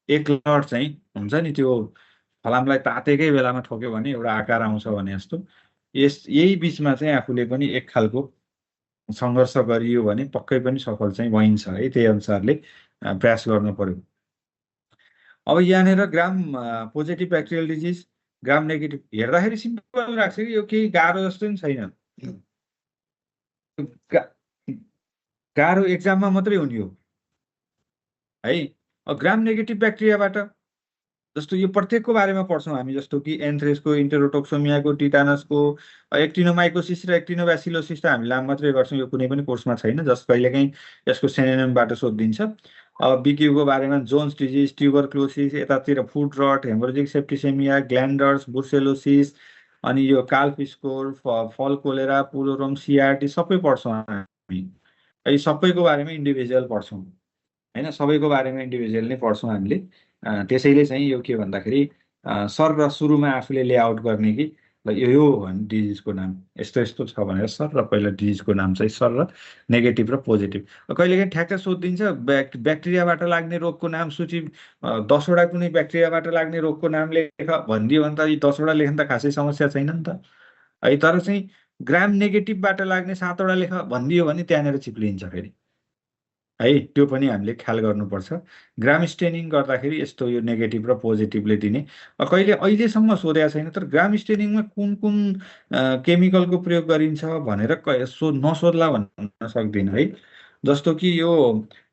एक लट चाहिँ हुन्छ नि, त्यो फलामलाई तातेकै बेलामा ठोक्यो भने एउटा आकार आउँछ भने जस्तो, यही बिचमा चाहिँ आफूले पनि एक खालको सङ्घर्ष गरियो भने पक्कै पनि सफल चाहिँ भइन्छ है। त्यही अनुसारले प्रयास गर्नु पर्यो। अब यहाँनिर ग्राम पोजिटिभ ब्याक्टेरियल डिजिज, ग्राम नेगेटिभ हेर्दाखेरि सिम्पल लाग्छ कि यो केही गाह्रो जस्तो पनि छैन। गा- गाह्रो एक्जाममा मात्रै हुने हो है। अब ग्राम नेगेटिभ ब्याक्टेरियाबाट जस्तो यो प्रत्येकको बारेमा पढ्छौँ हामी, जस्तो कि एन्थ्रेक्सको, इन्टेरोटोक्सोमियाको, टिटानसको, एक्टिनोमाइकोसिस र एक्टिनोब्यासिलोसिस त हामी लाम मात्रै गर्छौँ, यो कुनै पनि कोर्समा छैन, जस कहिलेकाहीँ यसको सिनोनिमबाट सोधिदिन्छ। अब बिक्यूको बारेमा जोन्स डिजिज, ट्युबरक्लोसिस, यतातिर फुड रट, हेमोरेजिक सेप्टिसेमिया, ग्ल्यान्डर्स, बुर्सेलोसिस, अनि यो काल्फ स्कोर, फल कोलेरा, पुलोरोम, सिआरटी सबै पढ्छौँ हामी। यी सबैको बारेमा इन्डिभिजुअल पढ्छौँ होइन, सबैको बारेमा इन्डिभिजुअल नै पढ्छौँ हामीले। त्यसैले चाहिँ यो के भन्दाखेरि सर र सुरुमा आफूले लेआउट गर्ने कि ल यो हो भने डिजिजको नाम यस्तो यस्तो छ भनेर सर र पहिला डिजिजको नाम चाहिँ सर र नेगेटिभ र पोजिटिभ। कहिलेकाहीँ ठ्याक्क सोधिदिन्छ ब्याक्टेरियाबाट लाग्ने रोगको नाम सूची 10वटा कुनै ब्याक्टेरियाबाट लाग्ने रोगको नाम लेख भनिदियो भने त यी 10वटा लेख्न त खासै समस्या छैन नि त है। तर चाहिँ ग्राम नेगेटिभबाट लाग्ने 7वटा लेख भनिदियो भने त्यहाँनिर चिप्लिन्छ फेरि है। त्यो पनि हामीले ख्याल गर्नुपर्छ। ग्राम स्टेनिङ गर्दाखेरि यस्तो यो नेगेटिभ र पोजिटिभले दिने कहिले अहिलेसम्म सोधेको छैन, तर ग्राम स्टेनिङमा कुन कुन केमिकलको प्रयोग गरिन्छ भनेर नसोध्ला भन्न सक्दिनँ है। जस्तो कि यो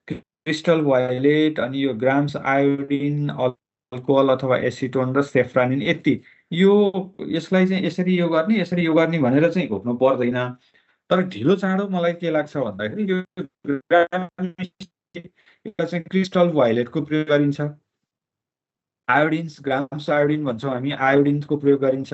क्रिस्टल वायलेट, अनि यो ग्राम्स आयोडिन, अल्कोहल अथवा एसिटोन र सेफ्रानिन, यति यो यसलाई चाहिँ यसरी यो गर्ने भनेर चाहिँ घोक्नु पर्दैन। तर ढिलो चाँडो मलाई के लाग्छ भन्दाखेरि यो चाहिँ क्रिस्टल वायलेटको प्रयोग गरिन्छ, आयोडिन्स ग्राम्स आयोडिन भन्छौँ हामी, आयोडिनको प्रयोग गरिन्छ,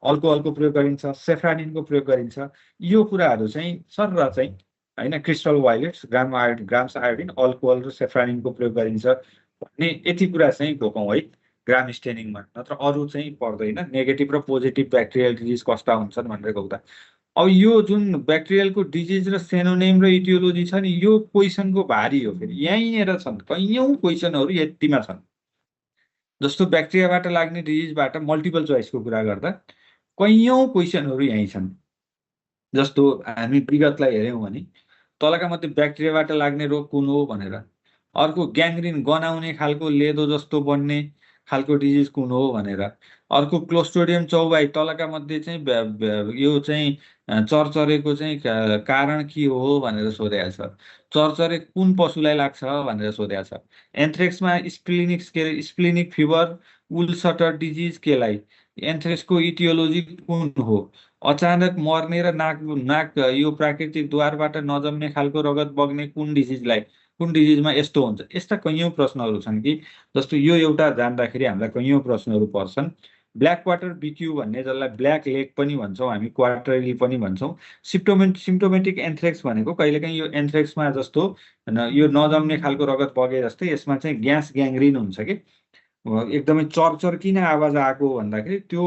अल्कोहलको प्रयोग गरिन्छ, सेफ्रानिनको प्रयोग गरिन्छ। यो कुराहरू चाहिँ सर चाहिँ होइन, crystal violets, grams iodine, alcohol र सेफ्रानिनको प्रयोग गरिन्छ भन्ने यति कुरा चाहिँ घोकौँ है ग्राम स्टेनिङमा। नत्र अरू चाहिँ पर्दैन। नेगेटिभ र पोजिटिभ ब्याक्टेरियल डिजिज कस्ता हुन्छन् भनेर गउँदा अब यो जुन ब्याक्टेरियलको डिजिज र सेनोनेम र इटियोलोजी छ नि, यो क्वेसनको भारी हो। फेरि यहीँनिर छन् कैयौँ क्वेसनहरू यतिमा छन्। जस्तो ब्याक्टेरियाबाट लाग्ने डिजिजबाट मल्टिपल चोइसको कुरा गर्दा कैयौँ क्वेसनहरू यहीँ छन्। जस्तो हामी विगतलाई हेऱ्यौँ भने तलका मध्ये ब्याक्टेरियाबाट लाग्ने रोग कुन हो भनेर, अर्को ग्याङ्ग्रिन गनाउने खालको लेदो जस्तो बन्ने खालको डिजिज कुन हो भनेर, अर्को क्लोस्ट्रिडियम चौबाई तलका मध्ये चाहिँ यो चाहिँ चरचरेको चाहिँ कारण के हो भनेर सोधेको छ, चरचरे कुन पशुलाई लाग्छ भनेर सोधेको छ। एन्थ्रेक्समा स्प्लिनिक फिभर, उल्सटर डिजिज केलाई, एन्थ्रेक्सको इटियोलोजी कुन हो, अचानक मर्ने र नाक यो प्राकृतिक द्वारबाट नजम्ने खालको रगत बग्ने कुन डिजिजमा यस्तो हुन्छ। यस्ता कैयौँ प्रश्नहरू छन् कि जस्तो यो एउटा जान्दाखेरि हामीलाई कैयौँ प्रश्नहरू पर्छन्। ब्ल्याक वाटर बिक्यू भन्ने, जसलाई ब्ल्याक लेग पनि भन्छौँ हामी, क्वार्टरली पनि भन्छौँ। सिम्टोमेटिक एन्थ्रेक्स भनेको कहिलेकाहीँ यो एन्थ्रेक्समा जस्तो यो नजम्ने खालको रगत बगे जस्तै यसमा चाहिँ ग्यास ग्याङ्ग्रिन हुन्छ कि एकदमै चरचर किन आवाज आएको भन्दाखेरि त्यो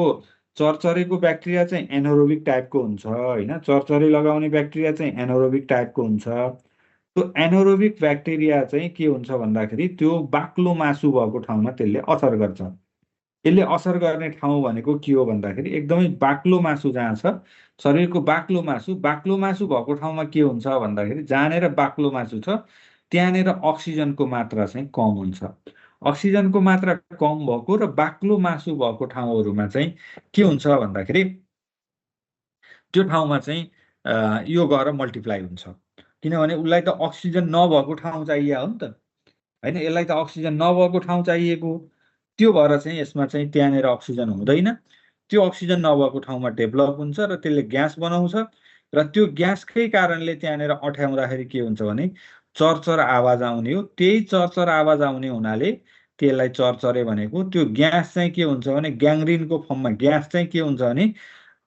चरचरेको ब्याक्टेरिया चाहिँ एनारोबिक टाइपको हुन्छ होइन। चरचरे लगाउने ब्याक्टेरिया चाहिँ एनारोबिक टाइपको हुन्छ। त्यो एनारोबिक ब्याक्टेरिया चाहिँ के हुन्छ भन्दाखेरि त्यो बाक्लो मासु भएको ठाउँमा त्यसले असर गर्छ। यसले असर गर्ने ठाउँ भनेको के हो भन्दाखेरि एकदमै बाक्लो मासु जहाँ छ, शरीरको बाक्लो मासु भएको ठाउँमा के हुन्छ भन्दाखेरि जहाँनिर बाक्लो मासु छ त्यहाँनिर अक्सिजनको मात्रा चाहिँ कम हुन्छ। अक्सिजनको मात्रा कम भएको र बाक्लो मासु भएको ठाउँहरूमा चाहिँ के हुन्छ भन्दाखेरि त्यो ठाउँमा चाहिँ यो गएर मल्टिप्लाई हुन्छ। किनभने उसलाई त अक्सिजन नभएको ठाउँ चाहियो हो नि त होइन, यसलाई त अक्सिजन नभएको ठाउँ चाहिएको, त्यो भएर चाहिँ यसमा चाहिँ त्यहाँनिर अक्सिजन हुँदैन। त्यो अक्सिजन नभएको ठाउँमा डेभलप हुन्छ र त्यसले ग्यास बनाउँछ र त्यो ग्यासकै कारणले त्यहाँनिर अँठ्याउँदाखेरि के हुन्छ भने चरचर आवाज आउने हो। त्यही चरचर आवाज आउने हुनाले त्यसलाई चरचरे भनेको त्यो ग्यास चाहिँ के हुन्छ भने ग्याङ्ग्रिनको फर्ममा ग्यास चाहिँ के हुन्छ भने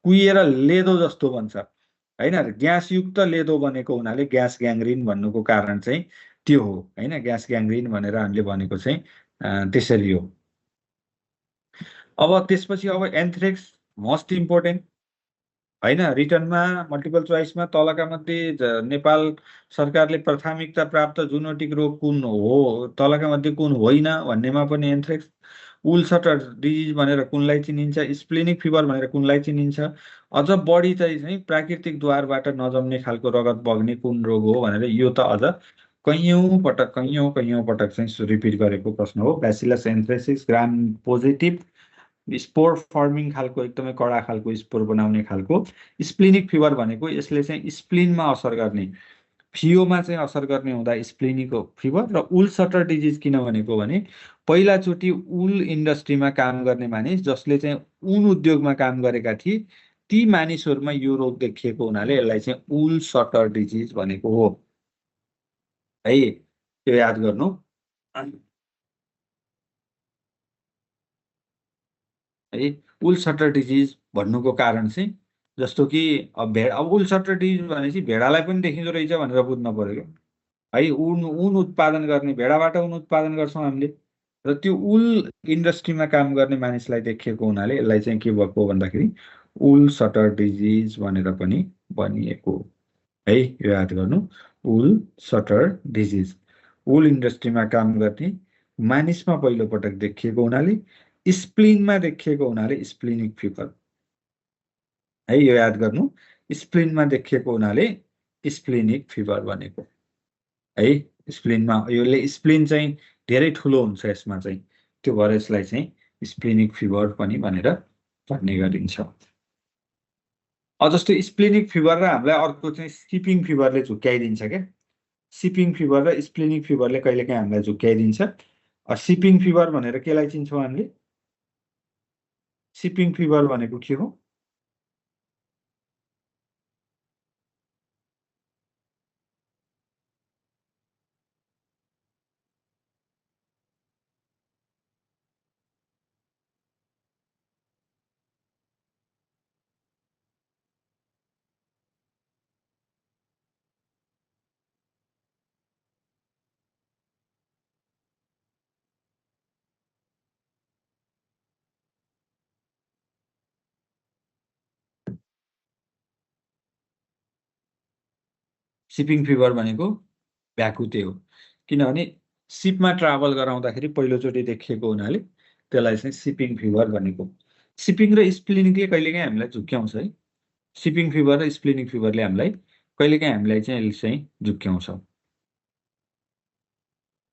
कुहिएर लेदो जस्तो बन्छ होइन ग्यासयुक्त लेदो बनेको हुनाले ग्यास ग्याङ्ग्रिन भन्नुको कारण चाहिँ त्यो हो होइन ग्यास ग्याङ्ग्रिन भनेर हामीले भनेको चाहिँ त्यसरी हो अब त्यसपछि अब एन्थ्रेक्स मोस्ट इम्पोर्टेन्ट होइन रिटर्नमा मल्टिपल चोइसमा तलका मध्ये नेपाल सरकारले प्राथमिकता प्राप्त जुनोटिक रोग कुन हो तलका मध्ये कुन होइन भन्नेमा पनि एन्थ्रेक्स उल्सटर डिजिज भनेर कुनलाई चिनिन्छ स्प्लिनिक फिभर भनेर कुनलाई चिनिन्छ अझ बढी चाहिँ प्राकृतिक द्वारबाट नजम्ने खालको रगत बग्ने कुन रोग हो भनेर यो त अझ कैयौँ पटक चाहिँ रिपिट गरेको प्रश्न हो ब्यासिलस एन्थ्रेसिस ग्राम पोजिटिभ स्पोर फर्मिङ खालको एकदमै कडा खालको स्पोर बनाउने खालको स्प्लिनिक फिभर भनेको यसले चाहिँ स्प्लिनमा असर गर्ने फियोमा चाहिँ असर गर्ने हुँदा स्प्लिनिक फिभर र उल सटर डिजिज किन भनेको भने पहिलाचोटि उल इन्डस्ट्रीमा काम गर्ने मानिस जसले चाहिँ उन उद्योगमा काम गरेका थिए ती मानिसहरूमा यो रोग देखिएको हुनाले यसलाई चाहिँ उल सटर डिजिज भनेको हो है त्यो याद गर्नु है उल सटर डिजिज भन्नुको कारण चाहिँ जस्तो कि अब उल सटर डिजिज भनेपछि भेडालाई पनि देखिँदो रहेछ भनेर बुझ्न पर्यो है उन उन उत्पादन गर्ने भेडाबाट उन उत्पादन गर्छौँ हामीले र त्यो उल इन्डस्ट्रीमा काम गर्ने मानिसलाई देखिएको हुनाले यसलाई चाहिँ के भएको हो भन्दाखेरि उल सटर डिजिज भनेर पनि भनिएको हो। है यो याद गर्नु उल सटर डिजिज उल इन्डस्ट्रीमा काम गर्ने मानिसमा पहिलो पटक देखिएको हुनाले स्प्लिनमा देखिएको हुनाले स्प्लिनिक फिभर है यो याद गर्नु स्प्लिनमा देखिएको हुनाले स्प्लिनिक फिभर भनेको है स्प्लिनमा यसले स्प्लिन चाहिँ धेरै ठुलो हुन्छ यसमा चाहिँ त्यो भएर यसलाई चाहिँ स्प्लिनिक फिभर पनि भनेर भन्ने गरिन्छ जस्तो स्प्लिनिक फिभर र हामीलाई अर्को चाहिँ सिपिङ फिभरले झुक्क्याइदिन्छ क्या सिपिङ फिभर र स्प्लिनिक फिभरले कहिलेकाहीँ हामीलाई झुक्क्याइदिन्छ सिपिङ फिभर भनेर केलाई चिन्छौँ हामीले सिपिङ फिभर भनेको के हो सिपिङ फिभर भनेको भ्याकुते हो किनभने सिपमा ट्राभल गराउँदाखेरि पहिलोचोटि देखिएको हुनाले त्यसलाई चाहिँ सिपिङ फिभर भनेको सिपिङ र स्प्लिनिकले कहिलेकाहीँ हामीलाई झुक्क्याउँछ है सिपिङ फिभर र स्प्लिनिक फिभरले हामीलाई चाहिँ यसले चाहिँ झुक्क्याउँछ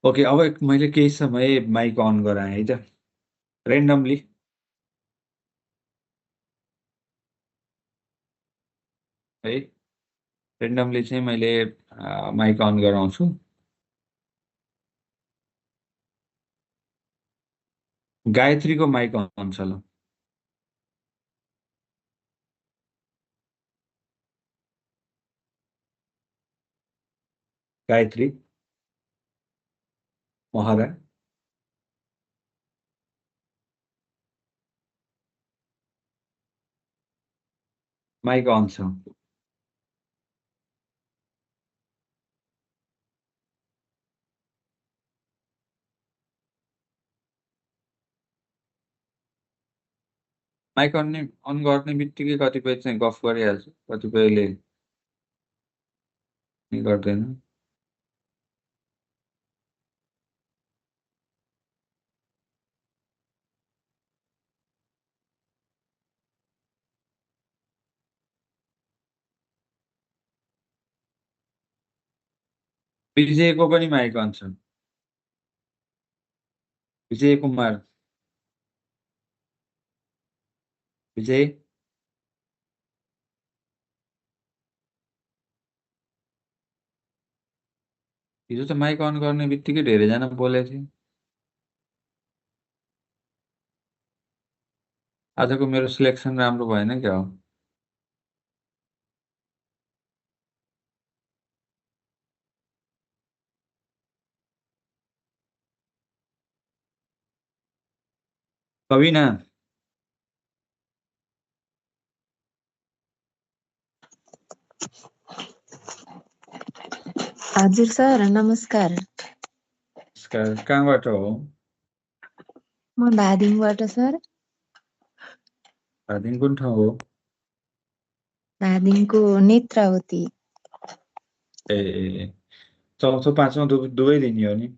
ओके अब मैले केही समय माइक अन गराएँ है त रेन्डमली है रेन्डमली चाहिँ मैले माइक अन गराउँछु गायत्रीको माइक अन छ ल गायत्री महरा माइक अन छ माइक अन गर्ने बित्तिकै कतिपय चाहिँ गफ गरिहाल्छ कतिपयले गर्दैन विजयको पनि माइक अन छ विजय कुमार विजय हिजो त माइक अन गर्ने बित्तिकै धेरैजना बोलेको थियो आजको मेरो सिलेक्सन राम्रो भएन क्या हो कविना हजुर सर नमस्कार। कहाँबाट हो? म धादिङबाट सर। धादिङ कुन ठाउँ हो? धादिङको नेत्रावती। ए चौथो पाँचौँ दुवै दिने हो नि?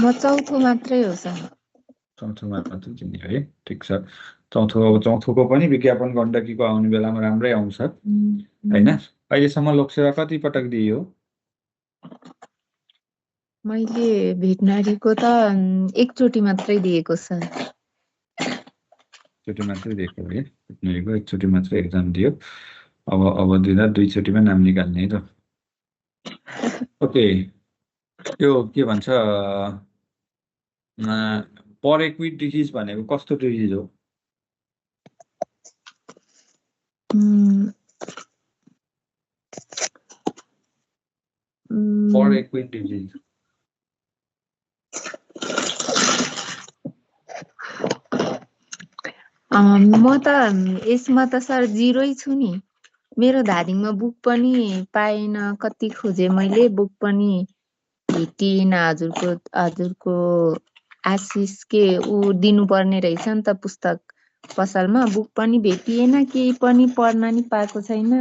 म चौथो मात्रै हो सर। चौथोमा मात्रै दिने है, ठिक छ। चौथोको पनि विज्ञापन गण्डकीको आउने बेलामा राम्रै आउँछ होइन? अहिलेसम्म लोकसेवा कति पटक दियो? मैले भेटनरीको त एकचोटि मात्रै दिएको सर। एकचोटि मात्रै दिएको है? भेटनरीको एकचोटि मात्रै एक्जाम दियो। अब दिँदा दुईचोटिमा नाम निकाल्ने है त। ओके, त्यो के भन्छ पर एक्विड डिजिज भनेको कस्तो डिजिज हो? पर एक्विड डिजिज म त यसमा त सर जिरै छु नि। मेरो धादिङमा बुक पनि पाएन, कति खोजे मैले, बुक पनि भेटिएन। हजुरको आशिष के ऊ दिनुपर्ने रहेछ नि त पुस्तक पसलमा, बुक पनि भेटिएन, केही पनि पढ्न नि पाएको छैन।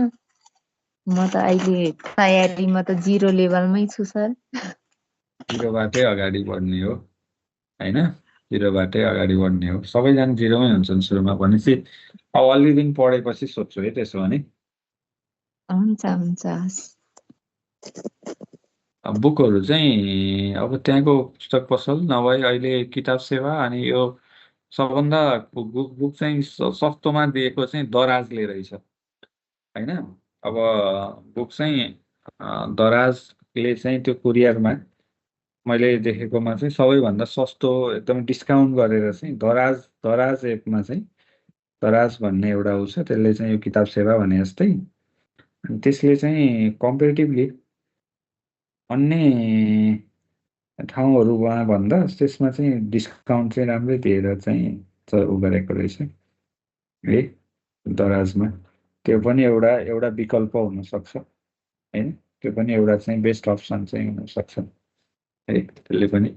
म त अहिले तयारीमा त जिरो लेभलमै छु सर। जिरोबाटै अगाडि बढ्ने हो होइन? जिरोबाटै अगाडि बढ्ने हो। सबैजना जिरोमै हुन्छन् सुरुमा भनेपछि। अब अलि दिन पढेपछि सोध्छु है त्यसो भने। हुन्छ हुन्छ। बुकहरू चाहिँ अब त्यहाँको पुस्तक पसल नभए अहिले किताब सेवा, अनि यो सबभन्दा बुक चाहिँ सस्तोमा दिएको चाहिँ दराजले रहेछ होइन? अब बुक चाहिँ दराजले चाहिँ त्यो कुरियरमा मैले देखेकोमा चाहिँ सबैभन्दा सस्तो, एकदम डिस्काउन्ट गरेर चाहिँ दराज एपमा चाहिँ दराज भन्ने एउटा ऊ छ, त्यसले चाहिँ यो किताब सेवा भने जस्तै, अनि त्यसले चाहिँ कम्पेरिटिभली अन्य ठाउँहरूमा भन्दा त्यसमा चाहिँ डिस्काउन्ट चाहिँ राम्रै दिएर चाहिँ ऊ गरेको रहेछ है दराजमा। त्यो पनि एउटा विकल्प हुनसक्छ होइन? त्यो पनि एउटा चाहिँ बेस्ट अप्सन चाहिँ हुनसक्छ है त्यसले पनि।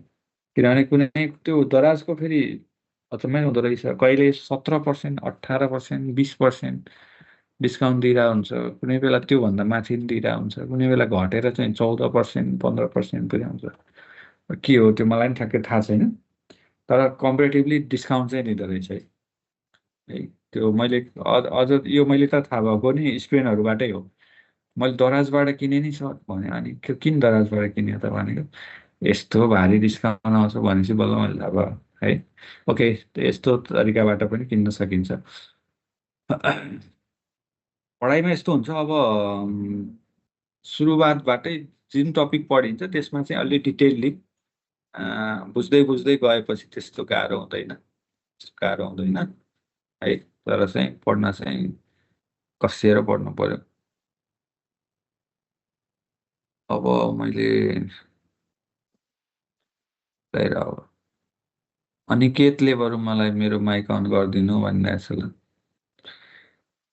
किनभने कुनै त्यो दराजको फेरि अचम्मै हुँदो रहेछ, कहिले 17%, 18%, 20% डिस्काउन्ट दिइरहेको हुन्छ, कुनै बेला त्योभन्दा माथि पनि दिइरहेको हुन्छ, कुनै बेला घटेर चाहिँ 14%, 15% पनि आउँछ। के हो त्यो मलाई पनि ठ्याक्कै थाहा छैन, तर कम्पेरिटिभली डिस्काउन्ट चाहिँ दिँदो रहेछ है। त्यो मैले अझ यो मैले त थाहा भएको नि स्पेनहरूबाटै हो। मैले दराजबाट किने नि सर भने, अनि किन दराजबाट किने त भनेको, यस्तो भारी डिस्काउन्ट आउँछ भनेपछि बल्ल मैले थाहा भयो है। ओके, यस्तो तरिकाबाट पनि किन्न सकिन्छ। पढाइमा यस्तो हुन्छ, अब सुरुवातबाटै जुन टपिक पढिन्छ त्यसमा चाहिँ अलि डिटेलली बुझ्दै बुझ्दै गएपछि त्यस्तो गाह्रो हुँदैन है। तर चाहिँ पढ्न चाहिँ कसिएर पढ्नु पर्यो। अब मैले अब अनिकेतले बरु मलाई मेरो माइक अन गरिदिनु भनिरहेछ ल।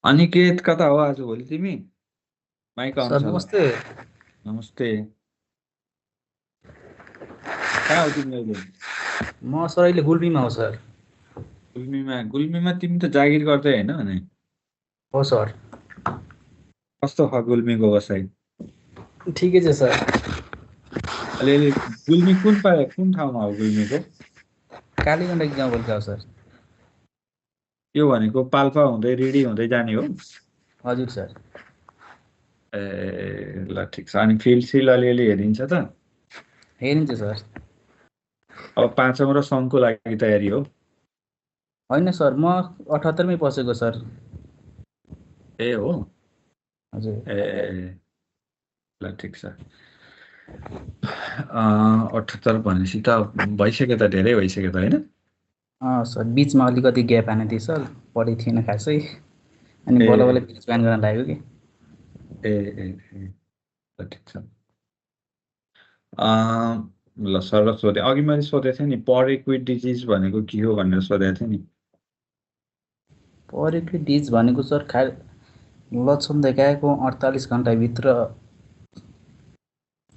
अनिकेत कता हो आज भोलि तिमी? माइक अन सर छ ल। नमस्ते। नमस्ते। कहाँ हो तिमी अहिले? म सर अहिले गुल्मीमा हो सर। गुल्मीमा तिमी त जागिर गर्दै होइन भने? हो सर। कस्तो छ गुल्मीको बसाइ? ठिकै छ सर। अलिअलि गुल्मी कुन ठाउँमा हो गुल्मीको? कालीगण्डकी गाउँपालिका हो सर। यो भनेको पाल्पा हुँदै रिडी हुँदै जाने हो? हजुर सर। ए ल ठिक छ। अनि फिल्ड सिल अलिअलि हेरिन्छ त? हेरिन्छ सर। अब 5औं र सङ्घको लागि तयारी हो? होइन सर, म 78मै पसेको सर। ए हो? हजुर। ए ल ठिक छ। 78 भनेपछि त भइसक्यो त, धेरै भइसक्यो त होइन? सर बिचमा अलिकति ग्याप आएको थियो सर, पढेको थिएन खासै, अनि बल्ल बल्ल फेरि जोइन गर्न लाग्यो कि। ए ल ठिक छ। ल सरल सोधेँ। अघि मैले सोधेको थिएँ नि परिक्विड डिजिज भनेको के हो भनेर सोधेको थिएँ नि। परिक्विड डिजिज भनेको सर लक्षण देखाएको 48 घन्टाभित्र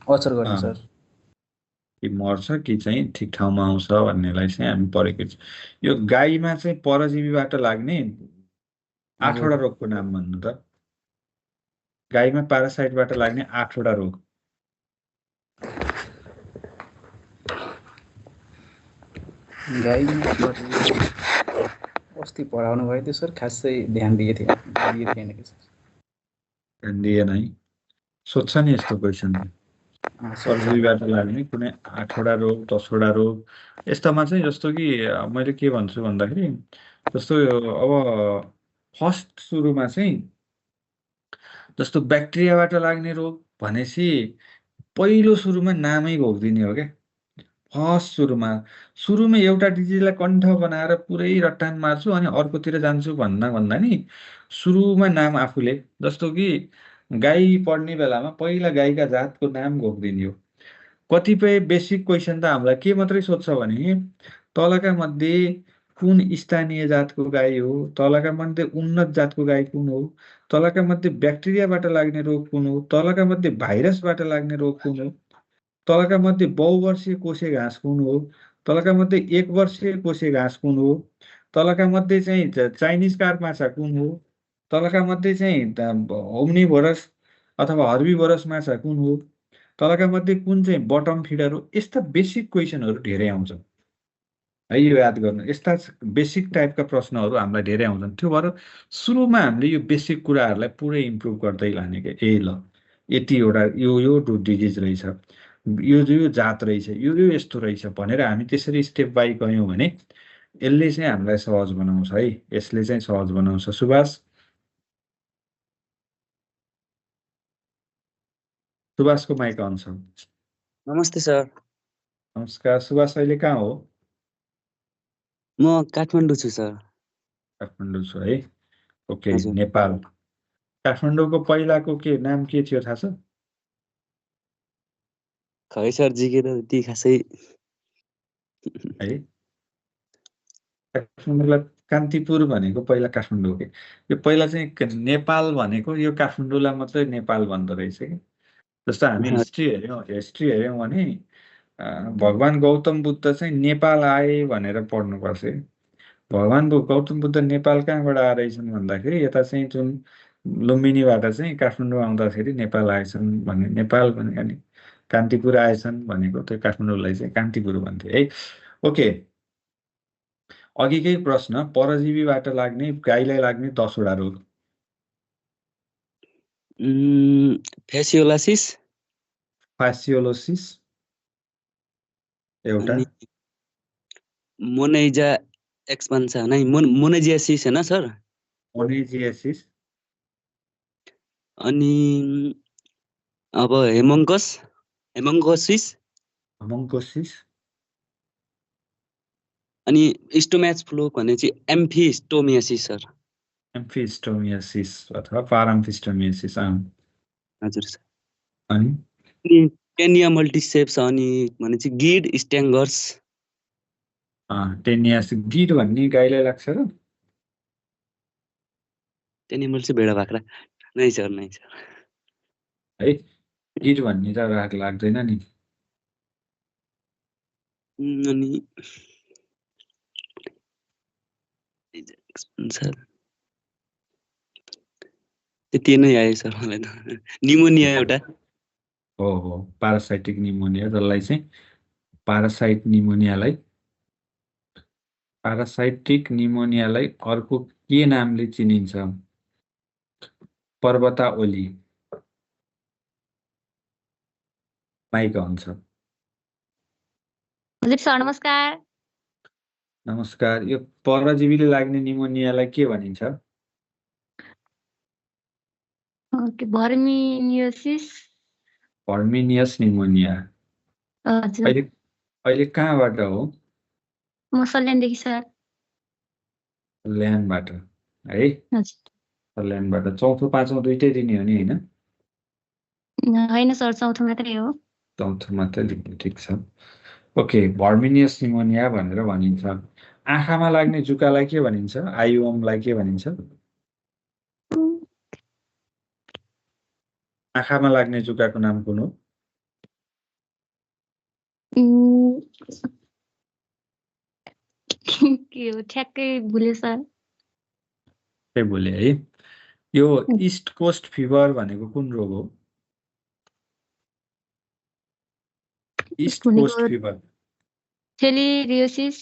अचर गर्ने अँ, सर। कि मर्छ कि चाहिँ ठिक ठाउँमा आउँछ भन्नेलाई चाहिँ हामी परिक्विड। यो गाईमा चाहिँ परजीवीबाट लाग्ने 8वटा हजुर रोगको नाम भन्नु त। गाईमा प्यारासाइटबाट लाग्ने 8वटा रोग। गाईमा अस्ति पढाउनु भयो त्यो सर, खासै ध्यान दिएको थिएन कि सर। दिएन है। सोध्छ नि यस्तो क्वेसन परजीवीबाट लाग्ने कुनै 8वटा रोग 10वटा रोग यस्तामा चाहिँ, जस्तो कि मैले के भन्छु भन्दाखेरि, जस्तो अब फर्स्ट सुरुमा चाहिँ जस्तो ब्याक्टेरियाबाट लाग्ने रोग भनेपछि पहिलो सुरुमा नामै घोकिदिने हो क्या। फर्स्ट सुरुमा एउटा डिजिजलाई कण्ठ बनाएर पुरै रट्टान मार्छु अनि अर्कोतिर जान्छु भन्दा नि सुरुमा नाम आफूले, जस्तो कि गाई पढ्ने बेलामा पहिला गाईका जातको नाम घोकिदिने हो। कतिपय बेसिक क्वेसन त हामीलाई के मात्रै सोध्छ भने तलका मध्ये कुन स्थानीय जातको गाई हो, तलका मध्ये उन्नत जातको गाई कुन हो, तलका मध्ये ब्याक्टेरियाबाट लाग्ने रोग कुन हो, तलका मध्ये भाइरसबाट लाग्ने रोग कुन हो, तलका मध्ये बहुवर्षीय कोसे घाँस कुन हो, तलका मध्ये 1 वर्षीय कोसे घाँस कुन हो, तलका मध्ये चाहिँ चाइनिज कार माछा कुन हो, तलका मध्ये चाहिँ ओम्निभोरस अथवा हर्बिभोरस माछा कुन हो, तलका मध्ये कुन चाहिँ बटम फिडर हो। यस्ता बेसिक क्वेसनहरू धेरै आउँछन् है, यो याद गर्नु। यस्ता बेसिक टाइपका प्रश्नहरू हामीलाई धेरै आउँछन्। त्यो भएर सुरुमा हामीले यो बेसिक कुराहरूलाई पुरै इम्प्रुभ गर्दै लाने क्या। ल यतिवटा यो डिजिज रहेछ, यो जात रहेछ, यो यस्तो रहेछ भनेर हामी त्यसरी स्टेप बाई गयौँ भने यसले चाहिँ हामीलाई सहज बनाउँछ है। यसले चाहिँ सहज बनाउँछ। सुभाषको माइक अन छ। नमस्ते सर। नमस्कार सुभाष, अहिले कहाँ हो? म काठमाडौँ छु सर। काठमाडौँ छु है। ओके, हजुर। नेपाल। काठमाडौँको पहिलाको के नाम के थियो थाहा छ? खै सर, जिके त त्यति खासै है, काठमाडौँलाई कान्तिपुर भनेको पहिला काठमाडौँ के। यो पहिला चाहिँ नेपाल भनेको यो काठमाडौँलाई मात्रै नेपाल भन्दो रहेछ कि। जस्तो हामी हिस्ट्री हेऱ्यौँ भने भगवान् गौतम बुद्ध चाहिँ नेपाल आए भनेर पढ्नुपर्छ। भगवान् गौतम बुद्ध नेपाल कहाँबाट आएछन् भन्दाखेरि यता चाहिँ जुन लुम्बिनीबाट चाहिँ काठमाडौँ आउँदाखेरि नेपाल आएछन् भने, नेपाल भनेको नि कान्तिपुर आएछन् भनेको त्यो काठमाडौँलाई चाहिँ कान्तिपुर भन्थे है। ओके, अघिकै प्रश्न, परजीवीबाट लाग्ने गाईलाई लाग्ने 10वटा रोग। फेसियोलासिस, फासियोलोसिस एउटा, अनि मोनाइजा एक्सपान्सा नै मोनाजियासिस हैन सर, मोनेजियासिस, अनि अब हेमङ्कोसिस, मंकोसिस, अनि स्टोम्याच फ्लू भने चाहिँ एम्फिस्टोमियासिस सर। एम्फिस्टोमियासिस अथवा पाराम्फिस्टोमियासिस। हजुर सर। अनि टेनिया मल्टिसेप्स अनि भने चाहिँ गिड स्ट्याङ्गर्स। टेनियासिस, गिड भन्ने गाईलाई लाग्छ र? टेनिमल चाहिँ भेडा बाख्रा। नै सर, नै सर। है, गिड भन्ने त लाग्दैन नि। अनि सर त्यति नै आयो सर मलाई त। निमोनिया एउटा हो, पारासाइटिक निमोनिया, जसलाई चाहिँ पारासाइटिक निमोनियालाई अर्को के नामले चिनिन्छ? पर्वता ओली। माइक हुन्छ। हजुर सर नमस्कार। नमस्कार। यो परजीवीले लाग्ने निमोनियालाई के भनिन्छ? भर्मिनियोसिस। भर्मिनियस निमोनिया। हजुर। अहिले कहाँबाट हो? म सल्यानदेखि सर। सल्यानबाट है। सल्यानबाट। चौथो पाँचौँ दुइटै दिने हो नि, होइन? होइन सर, चौथो मात्रै हो। चौथो मात्रै लेख्नु ठिक छ। ओके, भर्मिनियस निमोनिया भनेर भनिन्छ। आँखामा लाग्ने जुकालाई के भनिन्छ? आइओमलाई के भनिन्छ? आँखामा लाग्ने जुकाको नाम कुन हो? के हो ठ्याक्कै भुले सर। त्यही भुले है। यो इस्ट कोस्ट फिभर भनेको कुन रोग हो? इस्ट कोस्ट भनेको फिभर, थेलिरियोसिस।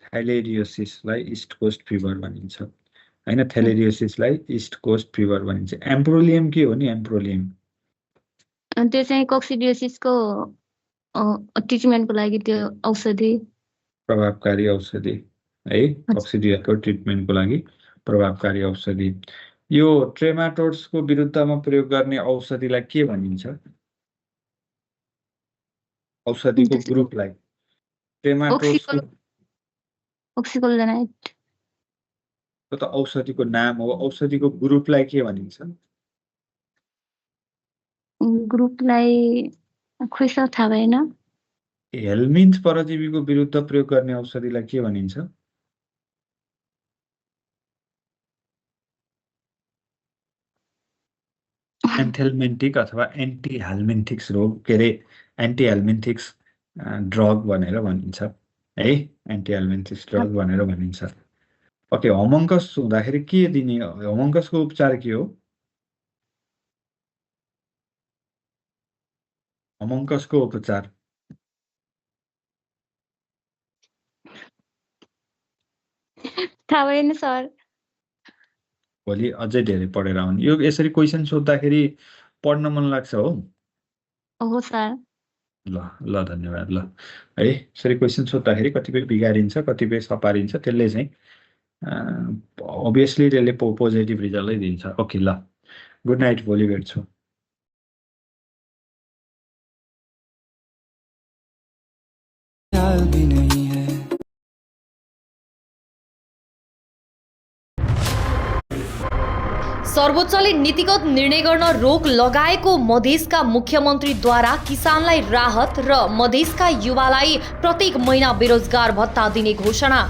थैलेरियोसिसलाई इस्ट कोस्ट फिभर भनिन्छ हैन, थैलेरियोसिसलाई इस्ट कोस्ट फिभर भनिन्छ। एम्प्रोलियम के हो नि? एम्प्रोलियम त्यो चाहिँ कोक्सिडियोसिसको ट्रिटमेन्टको लागि त्यो औषधि। प्रभावकारी औषधि है, कोक्सिडियाको ट्रिटमेन्टको लागि प्रभावकारी औषधि। यो ट्रेमाटोड्सको विरुद्धमा प्रयोग गर्ने औषधिलाई के भनिन्छ? औषधिको ग्रुपलाई ट्रेमाटोड्सको, ओक्सिक्लोराइड। त्यो त औषधिको नाम हो। औषधिको ग्रुपलाई के भनिन्छ? ग्रुपलाई खोइ सर थाहा भएन। हेलमिन्थ परजीवीको विरुद्ध प्रयोग गर्ने औषधिलाई के भनिन्छ? एन्थेलमेन्टिक अथवा एन्टी हेलमिन्थिक्स रोग, के अरे एन्टी हेलमिन्थिक्स ड्रग भनेर भनिन्छ है, एन्टी हेलमिन्थिक्स ड्रग भनेर भनिन्छ। ओके, होमङ्कस हुँदाखेरि के दिने? होमङ्कसको उपचार के हो? होमङ्कसको उपचार थाहा भएन सर। भोलि अझै धेरै पढेर आउनु। यो यसरी क्वेसन सोद्धाखेरि पढ्न मन लाग्छ हो? हो सर। ल ल, धन्यवाद। ल है, यसरी क्वेसन सोद्धाखेरि कतिपय बिगारिन्छ, कतिपय सपारिन्छ, त्यसले चाहिँ अभियसली त्यसले पोजिटिभ रिजल्टै दिन्छ। ओके, ल, गुड नाइट, भोलि भेट्छु। सर्वोच्चले नीतिगत निर्णय गर्न रोक लगाएको मधेसका मुख्यमन्त्रीद्वारा किसानलाई राहत र मधेसका युवालाई प्रत्येक महिना बेरोजगार भत्ता दिने घोषणा।